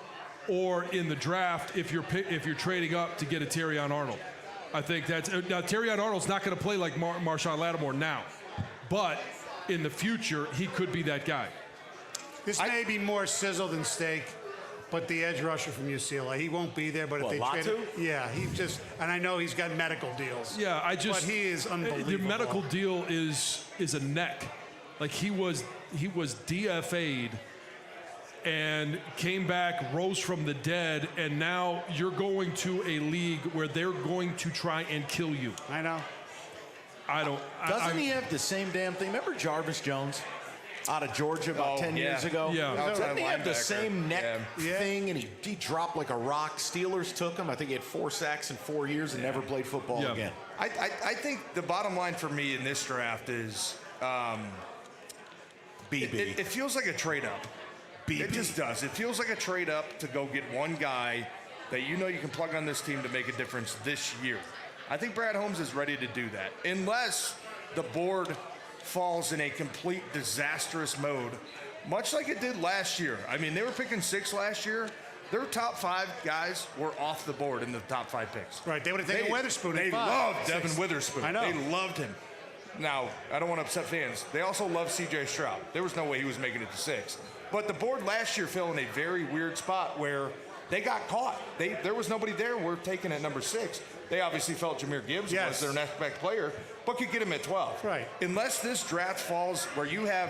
or in the draft if you're trading up to get a Terrion Arnold, I think that's now Terrion Arnold's not going to play like Marshawn Lattimore now, but in the future he could be that guy. This may be more sizzle than steak, but the edge rusher from UCLA, he won't be there. But if they trade him, yeah, he just, and I know he's got medical deals. Yeah, but he is unbelievable. The medical deal is a neck, like he was DFA'd and came back, rose from the dead, and now you're going to a league where they're going to try and kill you. I know. Doesn't he have the same damn thing? Remember Jarvis Jones out of Georgia about 10 years ago? Yeah. Doesn't he have the same neck thing, and he dropped like a rock? Steelers took him. I think he had 4 sacks in 4 years and never played football again. I think the bottom line for me in this draft is BB. It feels like a trade up. BB. It just does. It feels like a trade up to go get one guy that you know you can plug on this team to make a difference this year. I think Brad Holmes is ready to do that, unless the board falls in a complete disastrous mode, much like it did last year. I mean, they were picking 6 last year. Their top 5 guys were off the board in the top 5 picks. Right, they would have taken Witherspoon They at 5. loved Devin Witherspoon. I know. They loved him. Now, I don't want to upset fans. They also loved C.J. Stroud. There was no way he was making it to 6. But the board last year fell in a very weird spot where they got caught. There was nobody there worth taking at number 6. They obviously felt Jahmyr Gibbs was their next best player, but could get him at 12. Right. Unless this draft falls where you have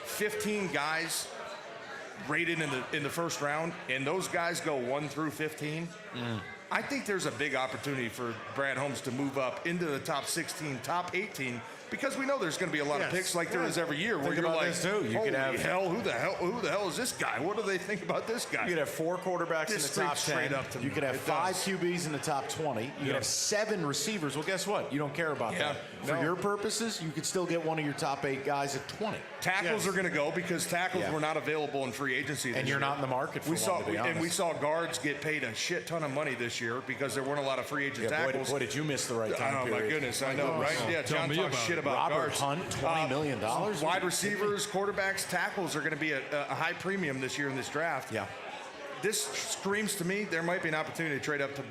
15 guys rated in the first round, and those guys go 1 through 15, I think there's a big opportunity for Brad Holmes to move up into the top 16, top 18, because we know there's going to be a lot of picks like there is every year where you're like, holy hell, who the hell is this guy? What do they think about this guy? You could have 4 quarterbacks in the top 10. You could have 5 QBs in the top 20. You could have 7 receivers. Well, guess what? You don't care about that. For your purposes, you could still get one of your top 8 guys at 20. Tackles are going to go because tackles were not available in free agency this and you're year. not in the market for one, to be honest. And we saw guards get paid a shit ton of money this year because there weren't a lot of free agent tackles. Boy, did you miss the right time period. Oh, my goodness. I know, right? Yeah, John talks shit about Robert guards. Hunt, $20 million. Wide receivers, quarterbacks, tackles are going to be a high premium this year in this draft. Yeah. This screams to me there might be an opportunity to trade up to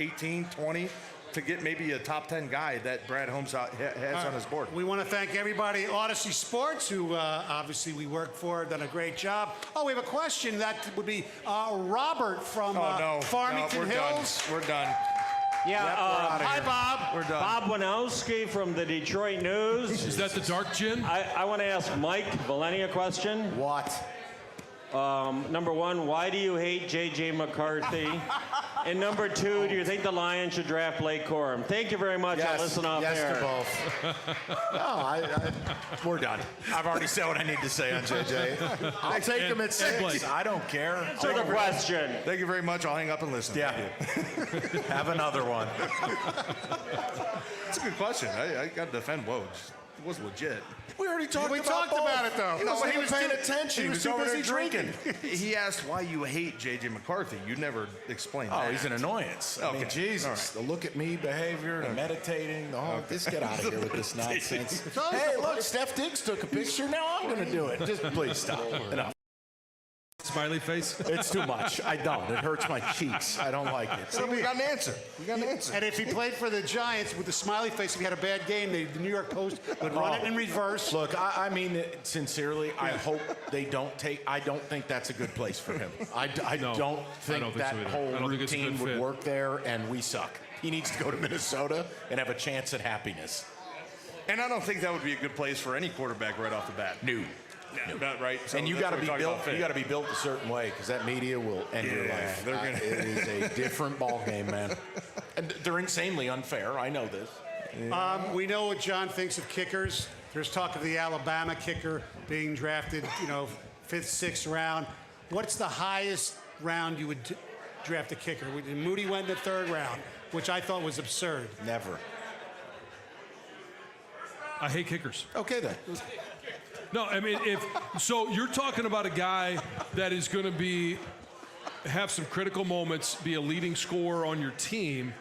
18, 20 to get maybe a top 10 guy that Brad Holmes has on his board. We want to thank everybody at Odyssey Sports, who obviously we work for, done a great job. Oh, we have a question. That would be Robert from Farmington Hills. We're done. Yeah, hi, Bob. We're done. Bob Winowski from the Detroit News. Is that the dark gin? I want to ask Mike Valenti a question. What? Number 1, why do you hate J.J. McCarthy? And number 2, do you think the Lions should draft Blake Corum? Thank you very much. Yes, I'll listen off there. to both. No, we're done. I've already said what I need to say on JJ. I'll take him at 6. I don't care. Answer the question. Thank you very much. I'll hang up and listen. Yeah. Have another one. That's a good question. I got to defend Woj. It was legit. We already talked about it, though. He wasn't even paying attention. He was too over busy there drinking. He asked why you hate J.J. McCarthy. You never explained that. Oh, he's an annoyance. I mean, Jesus. The look at me behavior, the meditating, the whole, just get out of here with this nonsense. Hey, look, Steph Diggs took a picture. Now I'm going to do it. Just please stop. Enough. Smiley face? It's too much. I don't. It hurts my cheeks. I don't like it. So we got an answer. And if he played for the Giants with the smiley face, if he had a bad game, the New York Post would run it in reverse. Look, I mean it sincerely. I hope they don't take. I don't think that's a good place for him. I don't think that whole routine would work there, and we suck. He needs to go to Minnesota and have a chance at happiness. And I don't think that would be a good place for any quarterback right off the bat. No. Not right. So and you got to be built. You got to be built a certain way because that media will end your life. It is a different ball game, man. And they're insanely unfair. I know this. We know what John thinks of kickers. There's talk of the Alabama kicker being drafted, 5th, 6th round. What's the highest round you would draft a kicker? Moody went in the 3rd round, which I thought was absurd. Never. I hate kickers. Okay, then. No, I mean, so you're talking about a guy that is going to have some critical moments, be a leading scorer on your team.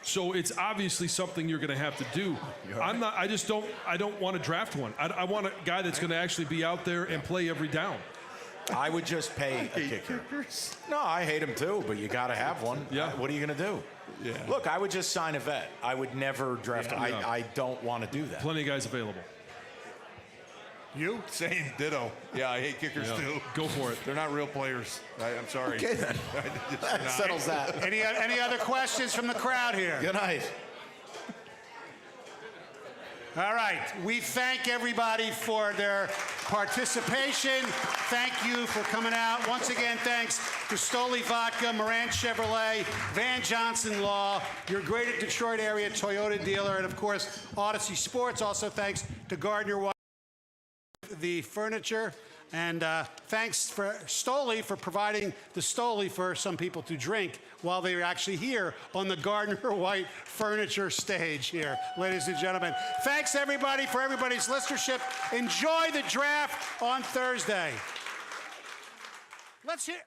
So it's obviously something you're going to have to do. I don't want to draft one. I want a guy that's going to actually be out there and play every down. I would just pay a kicker. No, I hate him too, but you got to have one. Yeah. What are you going to do? Yeah. Look, I would just sign a vet. I would never draft. I don't want to do that. Plenty of guys available. You? Same, ditto. Yeah, I hate kickers too. Go for it. They're not real players. I'm sorry. Okay, then. That settles that. Any other questions from the crowd here? Good night. All right. We thank everybody for their participation. Thank you for coming out. Once again, thanks to Stoli Vodka, Moran Chevrolet, Van Johnson Law, your Greater Detroit area Toyota dealer, and of course, Odyssey Sports. Also thanks to Gardner White, the furniture. And thanks for Stoli for providing the Stoli for some people to drink while they're actually here on the Gardner White furniture stage here, ladies and gentlemen. Thanks, everybody, for everybody's listenership. Enjoy the draft on Thursday. Let's hear...